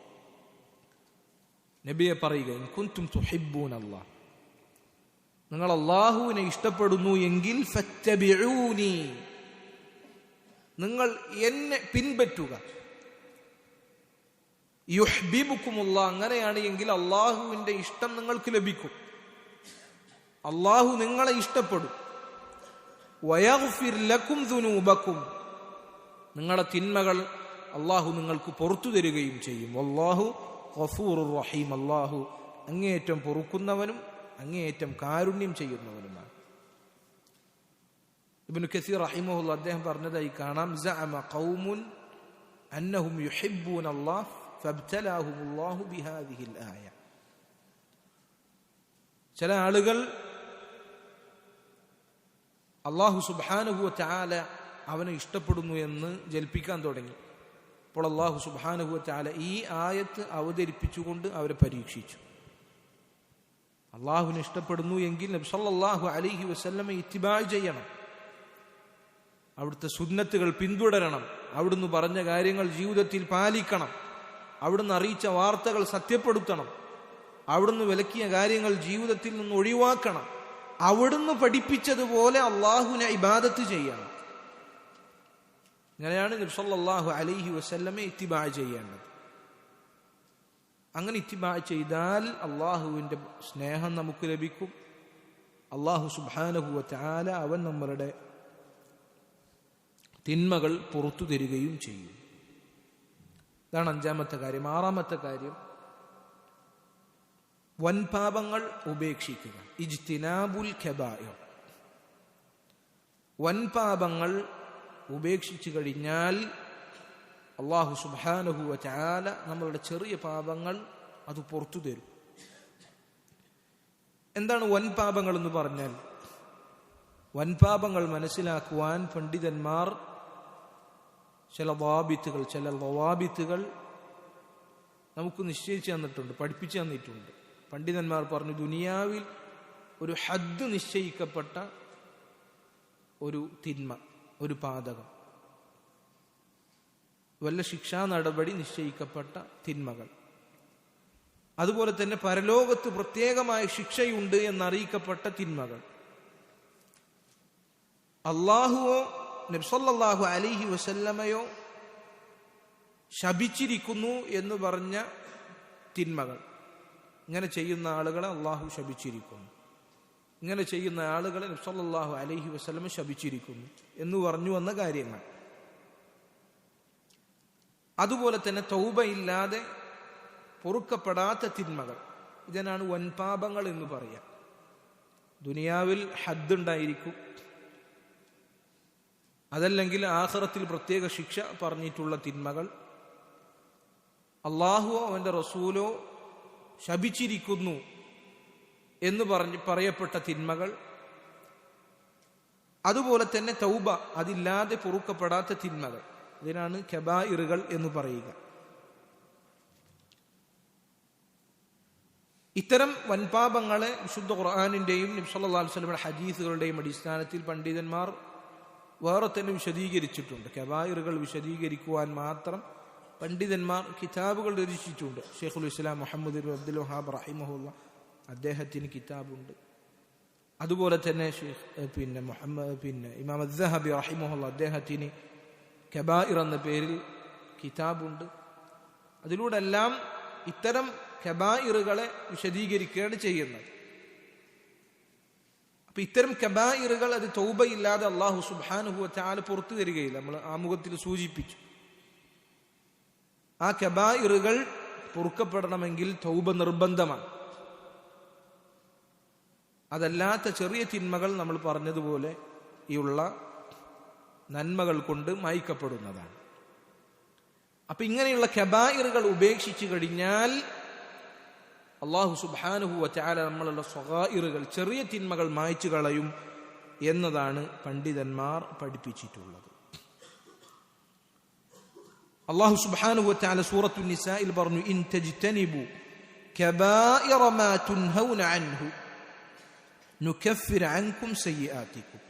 നബിയെ പറയുക, ഇൻ കുൻതും തുഹിബ്ബൂനല്ലാഹ, നിങ്ങൾ അല്ലാഹുവിനെ ഇഷ്ടപ്പെടുന്നു എങ്കിൽ ഫത്തബിഊനി, നിങ്ങൾ എന്നെ പിൻപറ്റുക. യുഹ്ബിബുകുമുല്ലാഹ്, അങ്ങനെയാണ് എങ്കിൽ അല്ലാഹുവിന്റെ ഇഷ്ടം നിങ്ങൾക്ക് ലഭിക്കും, അല്ലാഹു നിങ്ങളെ ഇഷ്ടപ്പെടും. വയഗ്ഫിർ ലക്കും ദുനൂബക്കും, നിങ്ങളുടെ തിന്മകൾ അല്ലാഹു നിങ്ങൾക്ക് പുറത്തു തരികയും ചെയ്യും. വല്ലാഹു ഗഫൂറുർ റഹീം, അല്ലാഹു അങ്ങേയറ്റം പൊറുക്കുന്നവനും അങ്ങേയറ്റം കാരുണ്യം ചെയ്യുന്നവനുമാണ്. ഇബ്നു കസീർ റഹിമഹുല്ലാഹ് അദ്ദേഹം പറഞ്ഞതായി കാണാം, സഅമ ഖൗമുൻ അന്നഹും യുഹിബ്ബൂനല്ലാഹ് ഫബ്തലാഹുമുല്ലാഹു ബിഹാദിഹിൽ ആയ. ചില ആളുകൾ അല്ലാഹു സുബ്ഹാനഹു വ തആല അവനെ ഇഷ്ടപ്പെടുന്നു എന്ന് ജൽപ്പിക്കാൻ തുടങ്ങി. അപ്പോൾ അല്ലാഹു സുബ്ഹാനഹു വ തആല ഈ ആയത്ത് അവതരിപ്പിച്ചുകൊണ്ട് അവരെ പരീക്ഷിച്ചു. അല്ലാഹുവിനെ ഇഷ്ടപ്പെടുന്നു എങ്കിൽ നബി സല്ലല്ലാഹു അലൈഹി വസല്ലമയെ ഇത്തിബാ ചെയ്യണം, അവിടുത്തെ സുന്നത്തുകൾ പിന്തുടരണം, അവിടുന്ന് പറഞ്ഞ കാര്യങ്ങൾ ജീവിതത്തിൽ പാലിക്കണം, അവിടുന്ന് അറിയിച്ച വാർത്തകൾ സത്യപ്പെടുത്തണം, അവിടുന്ന് വിലക്കിയ കാര്യങ്ങൾ ജീവിതത്തിൽ നിന്ന് ഒഴിവാക്കണം, അവിടുന്ന് പഠിപ്പിച്ചതുപോലെ അല്ലാഹുവിനെ ഇബാദത്ത് ചെയ്യണം. ഇങ്ങനെയാണ് നബി സല്ലല്ലാഹു അലൈഹി വസല്ലമയെ ഇത്തിബാ ചെയ്യേണ്ടത്. അങ്ങനെ ഇത്തിബാ ചെയ്താൽ അല്ലാഹുവിന്റെ സ്നേഹം നമുക്ക് ലഭിക്കും. അല്ലാഹു സുബ്ഹാനഹു വ തആല അവൻ നമ്മളുടെ തിന്മകൾ പുറത്തു തരികയും ചെയ്യും. ഇതാണ് അഞ്ചാമത്തെ കാര്യം. ആറാമത്തെ കാര്യം, വൻപാപങ്ങൾ ഉപേക്ഷിക്കുക. ഇജ്തിനാബുൽ കബായിർ, വൻപാപങ്ങൾ ഉപേക്ഷിച്ചു കഴിഞ്ഞാൽ അല്ലാഹു സുബ്ഹാനഹു വ തആല നമ്മളുടെ ചെറിയ പാപങ്ങൾ അത് പുറത്തു തരും. എന്താണ് വൻപാപങ്ങൾ എന്ന് പറഞ്ഞാൽ? വൻപാപങ്ങൾ മനസ്സിലാക്കുവാൻ പണ്ഡിതന്മാർ ചില ലവാബിത്തുകൾ നമുക്ക് നിശ്ചയിച്ചു തന്നിട്ടുണ്ട്, പഠിപ്പിച്ചു തന്നിട്ടുണ്ട്. പണ്ഡിതന്മാർ പറഞ്ഞു, ദുനിയാവിൽ ഒരു ഹദ് നിശ്ചയിക്കപ്പെട്ട ഒരു തിന്മ, ഒരു പാതകം, വല്ല ശിക്ഷാ നടപടി നിശ്ചയിക്കപ്പെട്ട തിന്മകൾ, അതുപോലെ തന്നെ പരലോകത്ത് പ്രത്യേകമായ ശിക്ഷയുണ്ട് എന്നറിയിക്കപ്പെട്ട തിന്മകൾ, അല്ലാഹുവോ നബി സല്ലല്ലാഹു അലൈഹി വസല്ലമയോ ശപിച്ചിരിക്കുന്നു എന്ന് പറഞ്ഞ തിന്മകൾ. ഇങ്ങനെ ചെയ്യുന്ന ആളുകളെ അല്ലാഹു ശപിച്ചിരിക്കുന്നു, ഇങ്ങനെ ചെയ്യുന്ന ആളുകളെ നബി സല്ലല്ലാഹു അലൈഹി വസല്ലമ ശപിച്ചിരിക്കുന്നു എന്ന് പറഞ്ഞു വന്ന കാര്യങ്ങൾ. അതുപോലെ തന്നെ തൗബയില്ലാതെ പൊറുക്കപ്പെടാത്ത തിന്മകൾ, ഇതിനാണ് വൻപാപങ്ങൾ എന്ന് പറയാം. ദുനിയാവിൽ ഹദ് ഉണ്ടായിരിക്കും, അതല്ലെങ്കിൽ ആഖിറത്തിൽ പ്രത്യേക ശിക്ഷ പറഞ്ഞിട്ടുള്ള തിന്മകൾ, അല്ലാഹുവോ അവന്റെ റസൂലോ ശപിച്ചിരിക്കുന്നു എന്ന് പറയപ്പെട്ട തിന്മകൾ, അതുപോലെ തന്നെ തൗബ അതില്ലാതെ പൊറുക്കപ്പെടാത്ത തിന്മകൾ, ഇതിനാണ് കബായിറുകൾ എന്ന് പറയുക. ഇത്തരം വൻപാപങ്ങളെ വിശുദ്ധ ഖുർആനിന്റെയും നബി സല്ലല്ലാഹു അലൈഹി വസല്ലമയുടെ ഹദീസുകളുടെയും അടിസ്ഥാനത്തിൽ പണ്ഡിതന്മാർ വേറെ തന്നെ വിശദീകരിച്ചിട്ടുണ്ട്. കബായിറുകൾ വിശദീകരിക്കുവാൻ മാത്രം പണ്ഡിതന്മാർ കിതാബുകൾ രചിച്ചിട്ടുണ്ട്. ഷെയ്ഖുൽ ഇസ്ലാം മുഹമ്മദ് ഇബ്നു അബ്ദുൽ വഹാബ് റഹിമഹുല്ലാഹ് അദ്ദേഹത്തിന് കിതാബുണ്ട്. അതുപോലെ തന്നെ ഇമാം അസ്സഹബി റഹിമഹുല്ലാഹ് അദ്ദേഹത്തിന് കബായിർ എന്ന പേരിൽ കിതാബുണ്ട്. അതിലൂടെ എല്ലാം ഇത്തരം കബായിറുകളെ വിശദീകരിക്കുകയാണ് ചെയ്യുന്നത്. അപ്പൊ ഇത്തരം കബായിറുകൾ അത് തൗബയില്ലാതെ അല്ലാഹു സുബ്ഹാനഹു വ തആല പുറത്തു തരികയില്ല. നമ്മൾ ആമുഖത്തിൽ സൂചിപ്പിച്ചു, ആ കബായിറുകൾ പൊറുക്കപ്പെടണമെങ്കിൽ തൗബ നിർബന്ധമാണ്. അതല്ലാത്ത ചെറിയ തിന്മകൾ നമ്മൾ പറഞ്ഞതുപോലെ ഈ ഉള്ള നന്മകൾ കൊണ്ട് മായ്ക്കപ്പെടുന്നതാണ്. അപ്പൊ ഇങ്ങനെയുള്ള കബായിറുകൾ ഉപേക്ഷിച്ചു കഴിഞ്ഞാൽ അല്ലാഹു സുബ്ഹാനഹു വ തആല നമ്മളുള്ള സ്വഗായിറുകൾ, ചെറിയ തിന്മകൾ മായ്ച്ചു കളയും എന്നതാണ് പണ്ഡിതന്മാർ പഠിപ്പിച്ചിട്ടുള്ളത്. അല്ലാഹു സുബ്ഹാനഹു വ തആല സൂറത്തുൻ നിസായിൽ പറഞ്ഞു, ഇൻ തജ്തനിബു കബായിറ മാ തുൻഹൗന അൻഹു നുകഫിർ അൻകും സയ്യിആതികും.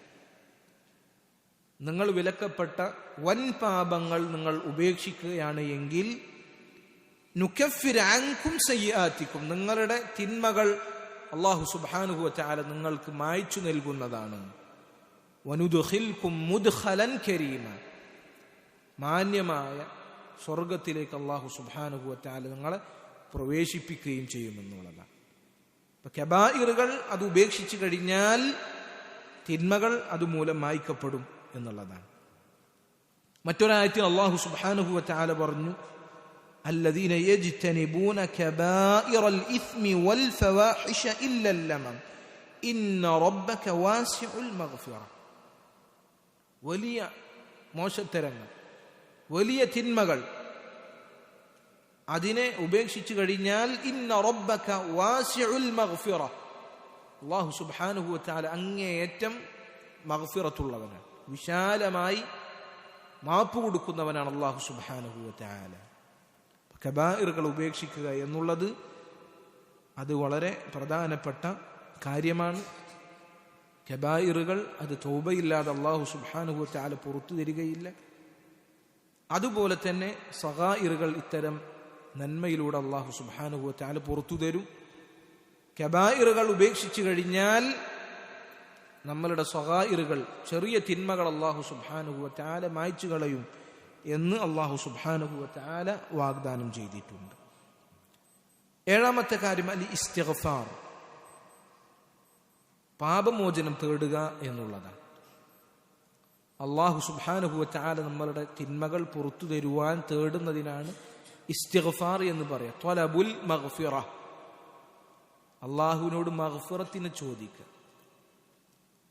നിങ്ങൾ വിലക്കപ്പെട്ട വൻ പാപങ്ങൾ നിങ്ങൾ ഉപേക്ഷിക്കുകയാണ് എങ്കിൽ നുകഫിർ അൻകും സയ്യിആതികും, നിങ്ങളുടെ തിന്മകൾ അല്ലാഹു സുബ്ഹാനഹു വ തആല നിങ്ങൾക്ക് മായ്ച്ചു നൽകുന്നതാണ്. വനുദ്ഖിൽകും മുദ്ഖലൻ കരീമ, മാന്യമായ സ്വർഗത്തിലേക്ക് അല്ലാഹു സുബ്ഹാനഹു വ തആല നിങ്ങളെ പ്രവേശിപ്പിക്കുകയും ചെയ്യുമെന്നുള്ളതാണ്. അപ്പൊ കബായിറുകൾ അത് ഉപേക്ഷിച്ചു കഴിഞ്ഞാൽ തിന്മകൾ അതുമൂലം മായ്ക്കപ്പെടും എന്നുള്ളതാണ്. മറ്റൊരായത്തിൽ അല്ലാഹു സുബ്ഹാനഹു വ തആല പറഞ്ഞു, الذين يجتنبون كبائر الإثم والفواحش إلا اللمم إن ربك واسع المغفرة. വലിയ മോശത്തരങ്ങൾ, വലിയ തിന്മകൾ അതിനെ ഉപേക്ഷിച്ചു കഴിഞ്ഞാൽ ഇന്ന റബ്ബക വാസിഉൽ മഗ്ഫിറ, അല്ലാഹു സുബ്ഹാനഹു വ തആല അങ്ങേയറ്റം മഗ്ഫിറത്തുള്ളവനാണ്, വിശാലമായി മാപ്പ് കൊടുക്കുന്നവനാണ് അല്ലാഹു സുബ്ഹാനഹു വ തആല. കബായിറുകൾ ഉപേക്ഷിക്കുക എന്നുള്ളത് അത് വളരെ പ്രധാനപ്പെട്ട കാര്യമാണ്. കബായിറുകൾ അത് തൗബയില്ലാതെ അല്ലാഹു സുബ്ഹാനഹു വ തആല പുറത്തു തരികയില്ല. അതുപോലെ തന്നെ സഗായിറുകൾ ഇത്തരം നന്മയിലൂടെ അല്ലാഹു സുബ്ഹാനഹു വ തആല പുറത്തു തരും. കബായിറുകൾ ഉപേക്ഷിച്ചു കഴിഞ്ഞാൽ നമ്മളുടെ സഗായിറുകൾ, ചെറിയ തിന്മകൾ അല്ലാഹു സുബ്ഹാനഹു വ തആല മായ്ച്ചു കളയും എന്ന് അല്ലാഹു സുബ്ഹാനഹു വ തആല വാഗ്ദാനം ചെയ്തിട്ടുണ്ട്. ഏഴാമത്തെ കാര്യം അൽ ഇസ്തിഗ്ഫാർ, പാപമോചനം തേടുക എന്നുള്ളതാണ്. അല്ലാഹു സുബ്ഹാനഹു വ തആല നമ്മളുടെ തിന്മകൾ പുറത്തു തരുവാൻ തേടുന്നതിനാണ് ഇസ്തിഗ്ഫാർ എന്ന് പറയാം. ത്വലബുൽ മഗ്ഫിറ, അല്ലാഹുവിനോട് മഗ്ഫിറത്തിനെ ചോദിക്കുക.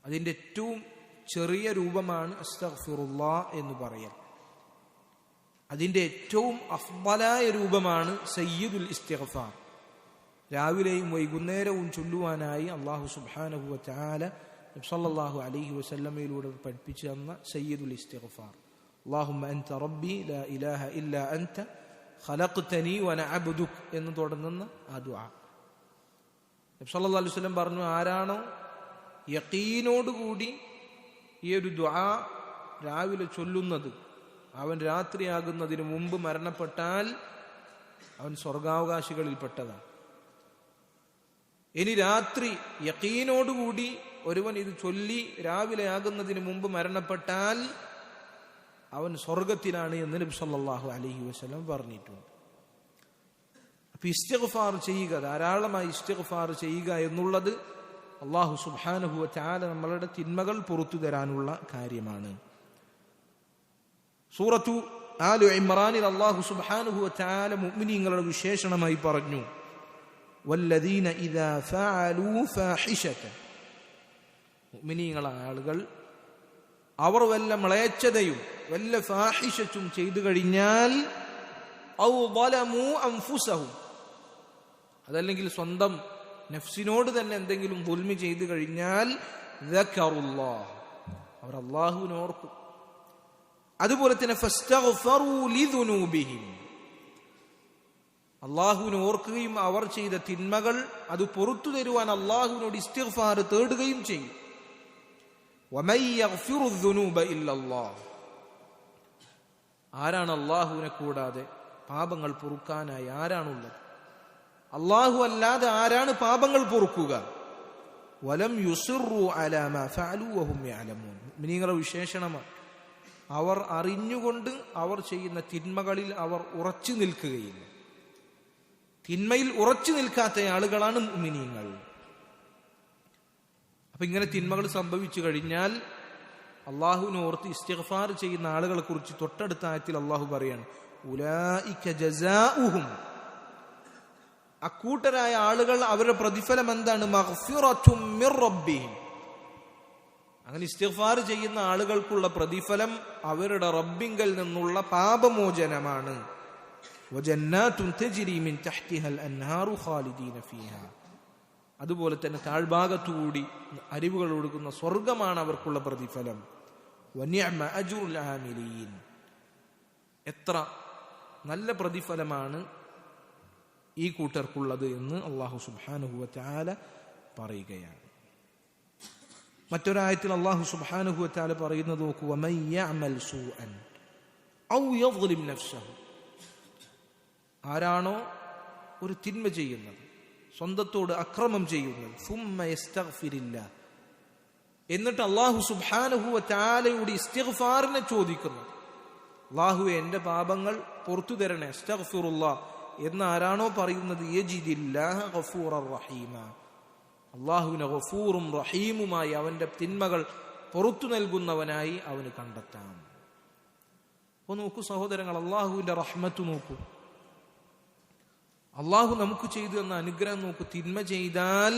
അതിൻ്റെ ഏറ്റവും ചെറിയ രൂപമാണ് അസ്തഗ്ഫിറുല്ലാഹ് എന്ന് പറയൽ. അതിൻ്റെ ഏറ്റവും അഫ്ളലായ രൂപമാണ് സയ്യിദുൽ ഇസ്തിഗ്ഫാർ. രാവിലെയും വൈകുന്നേരവും ചൊല്ലുവാനായി അല്ലാഹു സുബ്ഹാനഹു വ തആല നബി സല്ലല്ലാഹു അലൈഹി വസല്ലമയിലൂടെ പഠിപ്പിച്ചു തന്ന സയ്യിദുൽ ഇസ്തിഗ്ഫാർ. അല്ലാഹുമ്മ അൻത റബ്ബി ലാ ഇലാഹ ഇല്ലാ അൻത ഖലഖ്തനി വഅന അബ്ദുക എന്ന് തുടങ്ങുന്ന ആ ദുആ. നബി സല്ലല്ലാഹു അലൈഹി വസല്ലം പറഞ്ഞു, ആരാണോ യഖീനോടുകൂടി ഈ ഒരു ദുആ രാവിലെ ചൊല്ലുന്നത്, അവൻ രാത്രിയാകുന്നതിന് മുമ്പ് മരണപ്പെട്ടാൽ അവൻ സ്വർഗാവകാശികളിൽപ്പെട്ടതാണ്. ഇനി രാത്രി യഖീനോടുകൂടി ഒരുവൻ ഇത് ചൊല്ലി രാവിലെ ആകുന്നതിന് മുമ്പ് മരണപ്പെട്ടാൽ അവൻ സ്വർഗത്തിലാണ് എന്ന് നബി സല്ലല്ലാഹു അലൈഹി വസല്ലം പറഞ്ഞിട്ടുണ്ട്. അപ്പൊ ഇസ്തിഗ്ഫാർ ചെയ്യുക, ധാരാളമായി ഇസ്തിഗ്ഫാർ ചെയ്യുക എന്നുള്ളത് അല്ലാഹു സുബ്ഹാനഹു വ തആല നമ്മളുടെ തിന്മകൾ പുറത്തു തരാനുള്ള കാര്യമാണ്. സൂറത്തു ആലു ഇമ്രാനിൽ അല്ലാഹു സുബ്ഹാനഹു വ തആല മുഅ്മിനീങ്ങളുടെ വിശേഷണമായി പറഞ്ഞു, വല്ലദീന ഇദാ ഫഅലൂ ഫാഹിശത, മുഅ്മിനീങ്ങളായ ആളുകൾ അവർ വല്ല മ്ലേച്ഛതയും വല്ല ഫാഹിശത്തും ചെയ്തു കഴിഞ്ഞാൽ ഔ ളലമൂ അൻഫുസഹും, അതല്ലെങ്കിൽ സ്വന്തം നഫ്സിനോട് തന്നെ എന്തെങ്കിലും ദുൽമി ചെയ്തു കഴിഞ്ഞാൽ ദക്കറുല്ലാഹ്, അവർ അല്ലാഹുവിനെ ഓർക്കും. അതുപോലെ തന്നെ ഫസ്തഗ്ഫറൂ ലിദുനൂബിഹിം, അല്ലാഹുവിനെ ഓർക്കുകയും അവർ ചെയ്ത തിന്മകൾ അത് പുറത്തു തരുവാൻ അല്ലാഹുവിനോട് ഇസ്തിഗ്ഫാർ തേടുകയും ചെയ്യും. വമൻ യഗ്ഫിറു ദുനൂബ ഇല്ലല്ലാഹ്, ആരാണ് അല്ലാഹുവിനെ കൂടാതെ പാപങ്ങൾ പൊറുക്കാനായി ആരാണുള്ളത്? അല്ലാഹു അല്ലാതെ ആരാണ് പാപങ്ങൾ പൊറുക്കുക? വലം യുസിറു അലാ മാ ഫഅലൂ വഹും യഅലമൂൻ, മുഅ്മിനീങ്ങളുടെ വിശേഷണമാണ് അവർ അറിഞ്ഞുകൊണ്ട് അവർ ചെയ്യുന്ന തിന്മകളിൽ അവർ ഉറച്ചു നിൽക്കുകയില്ല. തിന്മയിൽ ഉറച്ചു നിൽക്കാത്ത ആളുകളാണ് മുഅ്മിനീങ്ങൾ. അപ്പൊ ഇങ്ങനെ തിന്മകൾ സംഭവിച്ചു കഴിഞ്ഞാൽ അല്ലാഹുവിനെ ഓർത്ത് ഇസ്തിഗ്ഫാർ ചെയ്യുന്ന ആളുകളെ കുറിച്ച് തൊട്ടടുത്ത ആയത്തിൽ അല്ലാഹു പറയാണ്, ഉലൈക ജസാഉഹും, അക്കൂട്ടരായ ആളുകൾ അവരുടെ പ്രതിഫലം എന്താണ്? മഗ്ഫിറത്തും മിർ റബ്ബിഹിം, അങ്ങനെ ഇസ്തിഗ്ഫാർ ചെയ്യുന്ന ആളുകൾക്കുള്ള പ്രതിഫലം അവരുടെ റബ്ബിങ്കൽ നിന്നുള്ള പാപമോചനമാണ്. വജന്നാതുൻ തജ്രി മിൻ തഹ്തിഹൽ അൻഹാറു ഖാലിദീന ഫീഹാ, അതുപോലെ തന്നെ താഴ്ഭാഗത്തുകൂടി അരുവികൾ ഒഴുകുന്ന സ്വർഗമാണ് അവർക്കുള്ള പ്രതിഫലം. വനിഅമ അജ്റുൽ ആമിലീൻ, എത്ര നല്ല പ്രതിഫലമാണ് ഈ കൂട്ടർക്കുള്ളത് എന്ന് അല്ലാഹു സുബ്ഹാനഹു വ തആല പറയുകയാണ്. മറ്റൊരായത്തിൽ അല്ലാഹു സുബ്ഹാനഹു വ തആല പറയുന്നത് നോക്കൂ, വമൻ യഅമൽ സൂഅൻ ഔ യദ്ലിം നഫ്സഹു, ആരാണോ ഒരു തിന്മ ചെയ്യുന്നത്, സ്വന്തത്തോട് അക്രമം ചെയ്യുന്നത്, സുമ്മ യസ്തഗ്ഫിരില്ലാഹ്, എന്നിട്ട് അല്ലാഹു സുബ്ഹാനഹു വ തആലയുടെ ഇസ്തിഗ്ഫാറിനെ ചോദിക്കുന്നത്, അല്ലാഹുവേ എൻ്റെ പാപങ്ങൾ പുറത്തു തരണേ, അസ്തഗ്ഫിറുല്ലാഹ് എന്ന് ആരാണോ പറയുന്നത്, യജിദില്ലാഹ ഗഫൂറർ റഹീമ, അല്ലാഹുവിനെ ഗഫൂറും റഹീമുമായി അവന്റെ തിന്മകൾ പുറത്തു നൽകുന്നവനായി അവന് കണ്ടെത്താം. അപ്പൊ നോക്കൂ സഹോദരങ്ങൾ, അല്ലാഹുവിന്റെ റഹ്മത്ത് നോക്കൂ, അല്ലാഹു നമുക്ക് ചെയ്തു എന്ന അനുഗ്രഹം നോക്കൂ. തിന്മ ചെയ്താൽ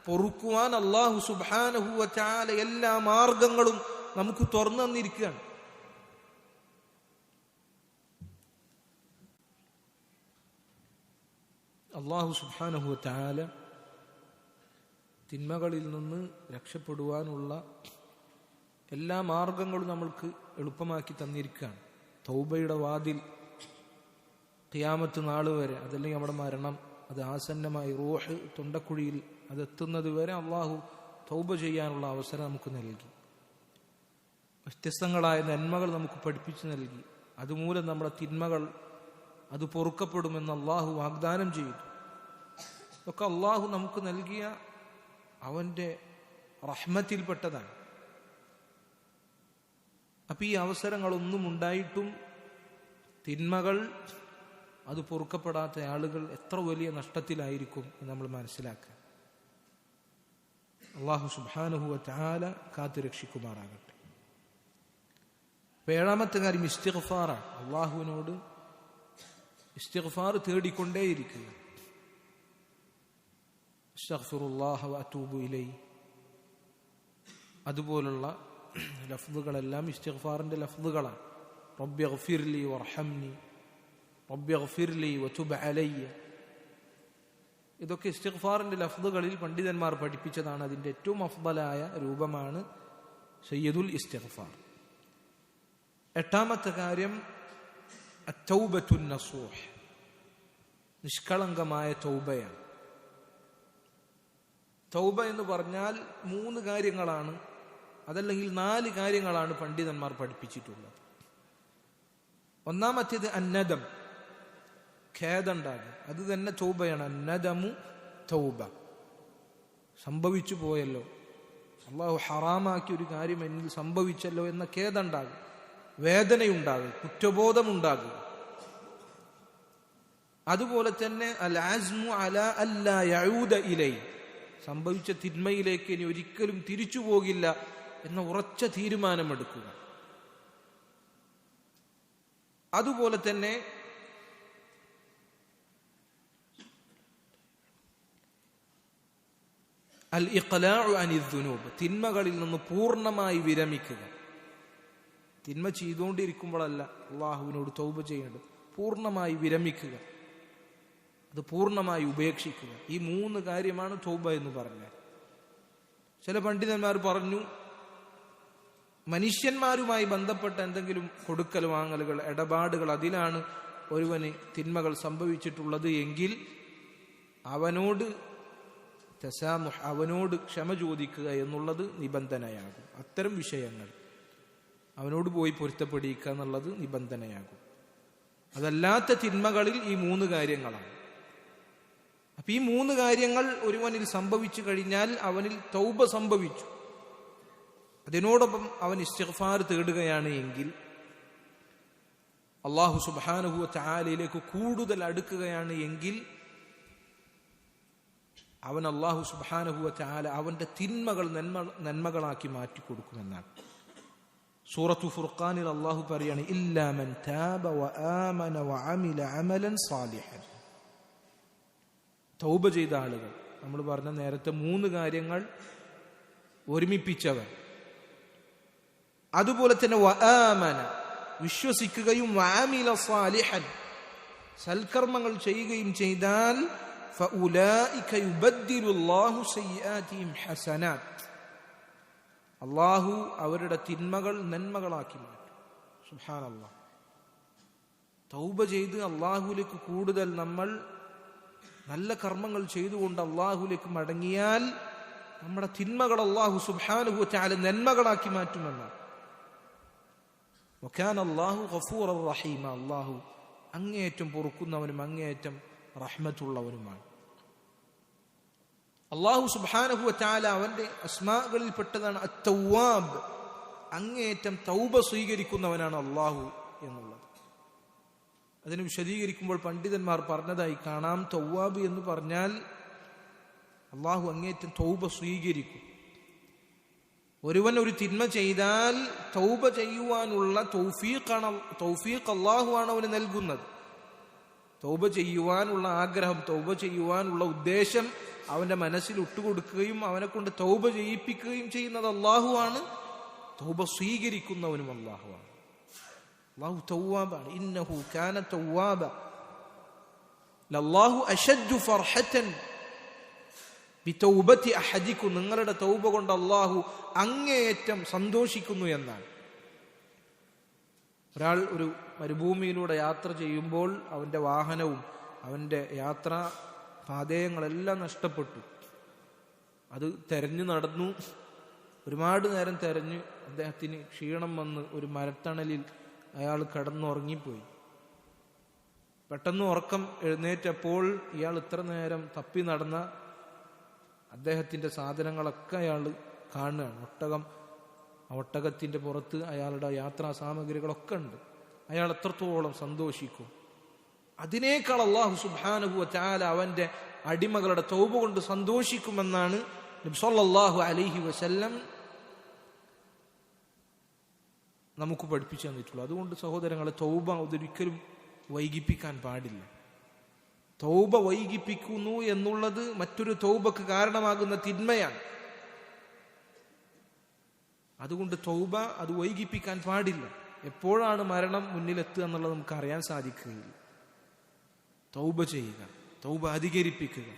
പൊറുക്കുവാൻ അല്ലാഹു സുബ്ഹാനഹു വ തആല എല്ലാ മാർഗങ്ങളും നമുക്ക് തുറന്നു തന്നിരിക്കുകയാണ്. അല്ലാഹു സുബ്ഹാനഹു വ തആല തിന്മകളിൽ നിന്ന് രക്ഷപ്പെടുവാനുള്ള എല്ലാ മാർഗങ്ങളും നമ്മൾക്ക് എളുപ്പമാക്കി തന്നിരിക്കുകയാണ്. തൗബയുടെ വാതിൽ ഖിയാമത്ത് നാൾ വരെ, അതല്ലെങ്കിൽ നമ്മുടെ മരണം അത് ആസന്നമായി റൂഹ് തൊണ്ടക്കുഴിയിൽ അതെത്തുന്നത് വരെ അള്ളാഹു തൗബ ചെയ്യാനുള്ള അവസരം നമുക്ക് നൽകി. വ്യത്യസ്തങ്ങളായ നന്മകൾ നമുക്ക് പഠിപ്പിച്ചു നൽകി. അതുമൂലം നമ്മുടെ തിന്മകൾ അത് പൊറുക്കപ്പെടുമെന്ന് അള്ളാഹു വാഗ്ദാനം ചെയ്തു. ഒക്കെ അള്ളാഹു നമുക്ക് നൽകിയ അവന്റെ റഹ്മത്തിൽപ്പെട്ടതാണ്. അപ്പൊ ഈ അവസരങ്ങളൊന്നും ഉണ്ടായിട്ടും തിന്മകൾ അത് പൊറുക്കപ്പെടാത്ത ആളുകൾ എത്ര വലിയ നഷ്ടത്തിലായിരിക്കും എന്ന് നമ്മൾ മനസ്സിലാക്കുക. അല്ലാഹു സുബ്ഹാനഹു വ തആല കാത്തുരക്ഷിക്കുമാറാകട്ടെ. ഏഴാമത്തെ കാര്യം ഇസ്തിഗ്ഫാറാണ്. അള്ളാഹുവിനോട് ഇസ്തിഗ്ഫാർ തേടിക്കൊണ്ടേയിരിക്കുക. അസ്തഗ്ഫിറുല്ലാഹ വ അതൂബു ഇലൈഹി, അതുപോലുള്ള ലഫ്ളുകളെല്ലാം ഇസ്തിഗ്ഫാറിന്റെ ലഫ്ളുകളാണ്. റബ്ബിഗ്ഫിർലി വർഹംനി, റബ്ബിഗ്ഫിർലി വതുബ് അലയ്യ, ഇതൊക്കെ ഇസ്തിഗ്ഫാറിന്റെ ലഫ്ളുകളിൽ പണ്ഡിതന്മാർ പഠിപ്പിച്ചതാണ്. അതിന്റെ ഏറ്റവും അഫ്ദലായ രൂപമാണ് സയ്യിദുൽ ഇസ്തിഗ്ഫാർ. എട്ടാമത്തെ കാര്യം അത്തൗബത്തുൻ നസൂഹ്, നിഷ്കളങ്കമായ തൗബയാണ്. തൗബ എന്ന് പറഞ്ഞാൽ 3 കാര്യങ്ങളാണ്, അതല്ലെങ്കിൽ 4 കാര്യങ്ങളാണ് പണ്ഡിതന്മാർ പഠിപ്പിച്ചിട്ടുള്ളത്. ഒന്നാമത്തേത് അന്നദം, ഖേദമുണ്ടാകും. അത് തന്നെ തൗബയാണ്. അന്നദമു തൗബ. സംഭവിച്ചു പോയല്ലോ, അള്ളാഹു ഹറാമാക്കിയ ഒരു കാര്യം എന്നിൽ സംഭവിച്ചല്ലോ എന്ന ഖേദമുണ്ടാകും, വേദനയുണ്ടാകും, കുറ്റബോധമുണ്ടാകും. അതുപോലെ തന്നെ അൽ അസ്മു അലാ അല്ലാ യഊദ ഇലൈ, സംഭവിച്ച തിന്മയിലേക്ക് ഇനി ഒരിക്കലും തിരിച്ചു പോകില്ല എന്ന ഉറച്ച തീരുമാനമെടുക്കുക. അതുപോലെ തന്നെ അൽ ഇഖ്ലാഉ അനിദ്ദുനൂബ്, തിന്മകളിൽ നിന്ന് പൂർണ്ണമായി വിരമിക്കുക. തിന്മ ചെയ്തുകൊണ്ടിരിക്കുമ്പോഴല്ല അള്ളാഹുവിനോട് തൗബ ചെയ്യേണ്ടത്, പൂർണ്ണമായി വിരമിക്കുക, അത് പൂർണ്ണമായി ഉപേക്ഷിക്കുക. ഈ 3 കാര്യമാണ് തൗബ എന്ന് പറഞ്ഞാൽ. ചില പണ്ഡിതന്മാർ പറഞ്ഞു, മനുഷ്യന്മാരുമായി ബന്ധപ്പെട്ട എന്തെങ്കിലും കൊടുക്കൽ വാങ്ങലുകൾ, ഇടപാടുകൾ, അതിലാണ് ഒരുവന് തിന്മകൾ സംഭവിച്ചിട്ടുള്ളത് എങ്കിൽ അവനോട് തസാമുഹ്, അവനോട് ക്ഷമ ചോദിക്കുക എന്നുള്ളത് നിബന്ധനയാകും. അത്തരം വിഷയങ്ങൾ അവനോട് പോയി പൊരുത്തപ്പെടിക്കുക എന്നുള്ളത് നിബന്ധനയാകും. അതല്ലാത്ത തിന്മകളിൽ ഈ 3 കാര്യങ്ങളാണ്. അപ്പൊ ഈ 3 കാര്യങ്ങൾ ഒരുവനിൽ സംഭവിച്ചു കഴിഞ്ഞാൽ അവനിൽ തൗബ സംഭവിച്ചു. അതിനോടൊപ്പം അവൻ ഇസ്തിഗ്ഫാർ തേടുകയാണ് എങ്കിൽ, അല്ലാഹു സുബ്ഹാനഹു വ തആലയിലേക്ക് കൂടുതൽ അടുക്കുകയാണ് എങ്കിൽ, അവൻ അല്ലാഹു സുബ്ഹാനഹു വ തആല അവന്റെ തിന്മകൾ നന്മകളാക്കി മാറ്റിക്കൊടുക്കുമെന്നാണ്. സൂറത്തു ഫുർഖാനിൽ അല്ലാഹു പറയാണ്, ഇല്ലാ മൻ താബ വ ആമന വ അമില അമലൻ സാലിഹൻ. തൗബ ചെയ്ത ആളുകൾ, നമ്മൾ പറഞ്ഞ നേരത്തെ 3 കാര്യങ്ങൾ ഒരുമിപ്പിച്ചവൻ, അതുപോലെ തന്നെ വ ആമന, വിശ്വസിക്കുകയും, വ അമില സാലിഹൻ, സൽക്കർമ്മങ്ങൾ ചെയ്യുകയും ചെയ്താൽ ഫഉലൈക യുബദ്ദിലുല്ലാഹു സയ്യിആതിഹിം ഹസനാത്ത്, അല്ലാഹു അവരുടെ തിന്മകൾ നന്മകളാക്കി മാറ്റും. സുബ്ഹാനല്ലാഹ്. തൗബ ചെയ്ത് അല്ലാഹുവിലേക്ക് കൂടുതൽ നമ്മൾ നല്ല കർമ്മങ്ങൾ ചെയ്തുകൊണ്ട് അള്ളാഹുലേക്ക് മടങ്ങിയാൽ നമ്മുടെ തിന്മകൾ അള്ളാഹു സുബ്ഹാനഹു വ തആല നന്മകളാക്കി മാറ്റുമെന്നാണ്. വകാന അല്ലാഹു ഗഫൂറർ റഹീമ, അള്ളാഹു അങ്ങേയറ്റം പൊറുക്കുന്നവനും അങ്ങേയറ്റം റഹ്മത്തുള്ളവനുമാണ്. അള്ളാഹു സുബ്ഹാനഹു വ തആല അവന്റെ അസ്മാകളിൽ പെട്ടതാണ് അത്തൗവാബ്, അങ്ങേയറ്റം തൗബ സ്വീകരിക്കുന്നവനാണ് അള്ളാഹു എന്നുള്ളത്. അതിനെ വിശദീകരിക്കുമ്പോൾ പണ്ഡിതന്മാർ പറഞ്ഞതായി കാണാം, തൗവാബ് എന്ന് പറഞ്ഞാൽ അള്ളാഹു അങ്ങേയറ്റം തൗബ സ്വീകരിക്കും. ഒരുവൻ ഒരു തിന്മ ചെയ്താൽ തൗബ ചെയ്യുവാനുള്ള തൗഫീഖ് അള്ളാഹുവാണ് അവന് നൽകുന്നത്. തൗബ ചെയ്യുവാനുള്ള ആഗ്രഹം, തൗബ ചെയ്യുവാനുള്ള ഉദ്ദേശം അവന്റെ മനസ്സിൽ ഇട്ടുകൊടുക്കുകയും അവനെ കൊണ്ട് തൗബ ചെയ്യിപ്പിക്കുകയും ചെയ്യുന്നത് അള്ളാഹുവാണ്. തൗബ സ്വീകരിക്കുന്നവനും അള്ളാഹുവാണ്. അള്ളാഹു തൗവാബാണ്. ഇന്നഹു കാന തൗവാബ ലല്ലാഹു അശദ്ദു ഫർഹതൻ ബിതൗബതി അഹദികും, നിങ്ങളുടെ തൗബ കൊണ്ട് അള്ളാഹു അങ്ങേയറ്റം സന്തോഷിക്കുന്നു എന്നാണ്. ഒരാൾ ഒരു മരുഭൂമിയിലൂടെ യാത്ര ചെയ്യുമ്പോൾ അവന്റെ വാഹനവും അവന്റെ യാത്രാ പാതയങ്ങളെല്ലാം നഷ്ടപ്പെട്ടു. അത് തെരഞ്ഞു നടന്നു, ഒരുപാട് നേരം തെരഞ്ഞ് അദ്ദേഹത്തിന് ക്ഷീണം വന്ന് ഒരു മരത്തണലിൽ അയാൾ കിടന്നുറങ്ങിപ്പോയി. പെട്ടെന്ന് ഉറക്കം എഴുന്നേറ്റപ്പോൾ ഇയാൾ ഇത്ര നേരം തപ്പി നടന്ന അദ്ദേഹത്തിന്റെ സാധനങ്ങളൊക്കെ അയാൾ കാണുകയാണ്. ഒട്ടകത്തിന്റെ പുറത്ത് അയാളുടെ യാത്രാ സാമഗ്രികളൊക്കെ ഉണ്ട്. അയാൾ എത്രത്തോളം സന്തോഷിക്കും. അതിനേക്കാൾ അല്ലാഹു സുബ്ഹാനഹു വ തആല അവന്റെ അടിമകളുടെ തൗബ കൊണ്ട് സന്തോഷിക്കുമെന്നാണ് നബി സല്ലല്ലാഹു അലൈഹി വസല്ലം നമുക്ക് പഠിപ്പിച്ചു തന്നിട്ടുള്ളത്. അതുകൊണ്ട് സഹോദരങ്ങളെ, തൗബ അതൊരിക്കലും വൈകിപ്പിക്കാൻ പാടില്ല. തൗബ വൈകിപ്പിക്കുന്നു എന്നുള്ളത് മറ്റൊരു തൗബക്ക് കാരണമാകുന്ന തിന്മയാണ്. അതുകൊണ്ട് തൗബ അത് വൈകിപ്പിക്കാൻ പാടില്ല. എപ്പോഴാണ് മരണം മുന്നിലെത്തുക എന്നുള്ളത് നമുക്ക് അറിയാൻ സാധിക്കുകയില്ല. തൗബ ചെയ്യുക, തൗബ അധികരിപ്പിക്കുക,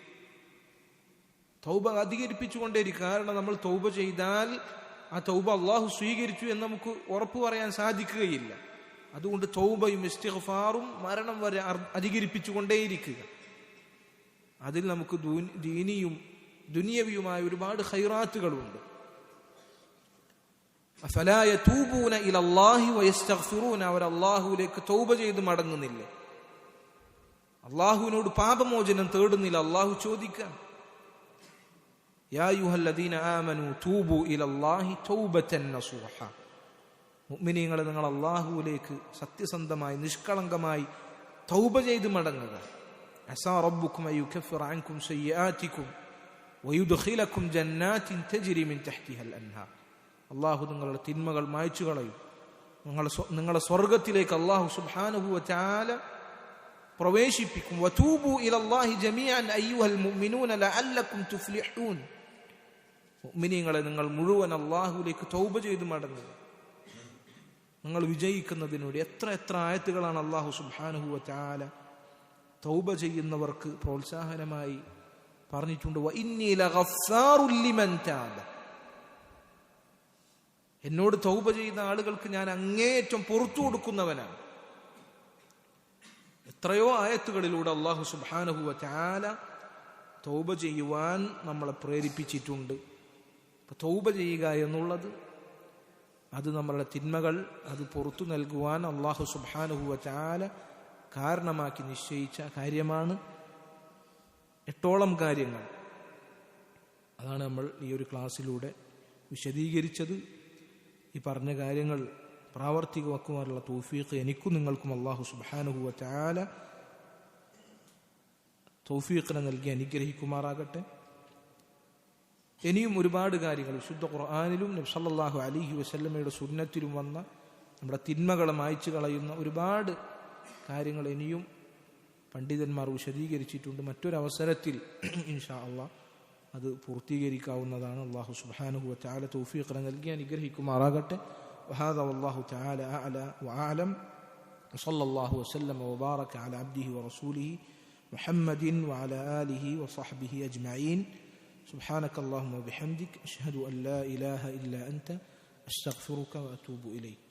തൗബ അധികരിപ്പിച്ചുകൊണ്ടേയിരിക്കും. കാരണം നമ്മൾ തൗബ ചെയ്താൽ ആ തൗബ അള്ളാഹു സ്വീകരിച്ചു എന്ന് നമുക്ക് ഉറപ്പ് പറയാൻ സാധിക്കുകയില്ല. അതുകൊണ്ട് തൗബയും ഇസ്തിഗ്ഫാറും മരണം വരെ അധികരിപ്പിച്ചുകൊണ്ടേയിരിക്കുക. അതിൽ നമുക്ക് ദീനിയും ദുനിയവിയുമായ ഒരുപാട് ഖൈറാത്തുകളുണ്ട്. അഫലാ യതൂബൂന ഇലല്ലാഹി വയസ്തഗ്ഫിറൂന, അവർ അള്ളാഹുവിലേക്ക് തൗബ ചെയ്ത് മടങ്ങുന്നില്ല, അള്ളാഹുവിനോട് പാപമോചനം തേടുന്നില്ല. അള്ളാഹു ചോദിക്കാം, യാ അയ്യുഹല്ലദീന ആമനൂ തൂബൂ ഇലല്ലാഹി തൗബതൻ നസൂഹ, മുഅ്മിനീങ്ങളെ നിങ്ങൾ അള്ളാഹുവിലേക്ക് സത്യസന്ധമായി നിഷ്കളങ്കമായി തൗബ ചെയ്ത് മടങ്ങുക. അസാ റബ്ബുക്കും അൻ യുകഫിറ അൻകും സയ്യിആതികും വയുദ്ഖിലകും ജന്നാത്തിൻ തജ്രി മിൻ തഹ്തിഹൽ അൻഹാർ, അള്ളാഹു നിങ്ങളുടെ തിന്മകൾ മായ്ച്ചു കളയും, നിങ്ങളെ സ്വർഗത്തിലേക്ക് അള്ളാഹു സുബ്ഹാനഹു വ തആല പ്രവേശിപ്പിക്കും. വതൂബൂ ഇലല്ലാഹി ജമീഅൻ അയ്യുഹൽ മുഅ്മിനൂന ലഅല്ലകും തുഫ്ലിഹൂൻ, മുഅ്മിനീങ്ങളെ നിങ്ങൾ മുഴുവൻ അള്ളാഹുവിലേക്ക് തൗബ ചെയ്ത് മടങ്ങുക, നിങ്ങൾ വിജയിക്കുന്നതിനോട്. എത്ര ആയത്തുകളാണ് അള്ളാഹു സുബ്ഹാനഹു വ തആല തൗബ ചെയ്യുന്നവർക്ക് പ്രോത്സാഹനമായി പറഞ്ഞിട്ടുണ്ട്. വഇന്നീ ലഗഫാറുൽ ലിമൻ താബ, എന്നോട് തൗബ ചെയ്യുന്ന ആളുകൾക്ക് ഞാൻ അങ്ങേയറ്റം പുറത്തു കൊടുക്കുന്നവനാണ്. എത്രയോ ആയത്തുകളിലൂടെ അല്ലാഹു സുബ്ഹാനഹു വ തആല തൗബ ചെയ്യുവാൻ നമ്മളെ പ്രേരിപ്പിച്ചിട്ടുണ്ട്. തൗബ ചെയ്യുക എന്നുള്ളത് അത് നമ്മളുടെ തിന്മകൾ അത് പുറത്തു നൽകുവാൻ അല്ലാഹു സുബ്ഹാനഹു വ തആല കാരണമാക്കി നിശ്ചയിച്ച കാര്യമാണ്. 8ഓളം കാര്യങ്ങൾ അതാണ് നമ്മൾ ഈ ഒരു ക്ലാസ്സിലൂടെ വിശദീകരിച്ചത്. ഈ പറഞ്ഞ കാര്യങ്ങൾ പ്രാവർത്തികമാക്കുവാനുള്ള തൗഫീഖ് എനിക്കും നിങ്ങൾക്കും അല്ലാഹു സുബ്ഹാനഹു വ തആല തൗഫീഖിനെ നൽകി അനുഗ്രഹിക്കുമാറാകട്ടെ. ഇനിയും ഒരുപാട് കാര്യങ്ങൾ വിശുദ്ധ ഖുർആനിലും നബി സല്ലല്ലാഹു അലൈഹി വസല്ലമയുടെ സുന്നത്തിലും വന്ന നമ്മുടെ തിന്മകളെ മായ്ച്ചു കളയുന്ന ഒരുപാട് കാര്യങ്ങൾ ഇനിയും പണ്ഡിതന്മാർ വിശദീകരിച്ചിട്ടുണ്ട്. മറ്റൊരവസരത്തിൽ ഇൻഷാ അല്ലാഹ് അത് പൂർത്തീകരിക്കാവുന്നതാണ്. അല്ലാഹു സുബ്ഹാനഹു വ തആല തൗഫീഖിനെ നൽകി അനുഗ്രഹിക്കുമാറാകട്ടെ. وهذا والله تعالى أعلى وأعلم وصلى الله وسلم وبارك على عبده ورسوله محمد وعلى آله وصحبه أجمعين. سبحانك اللهم وبحمدك أشهد أن لا إله إلا أنت أستغفرك وأتوب إليك.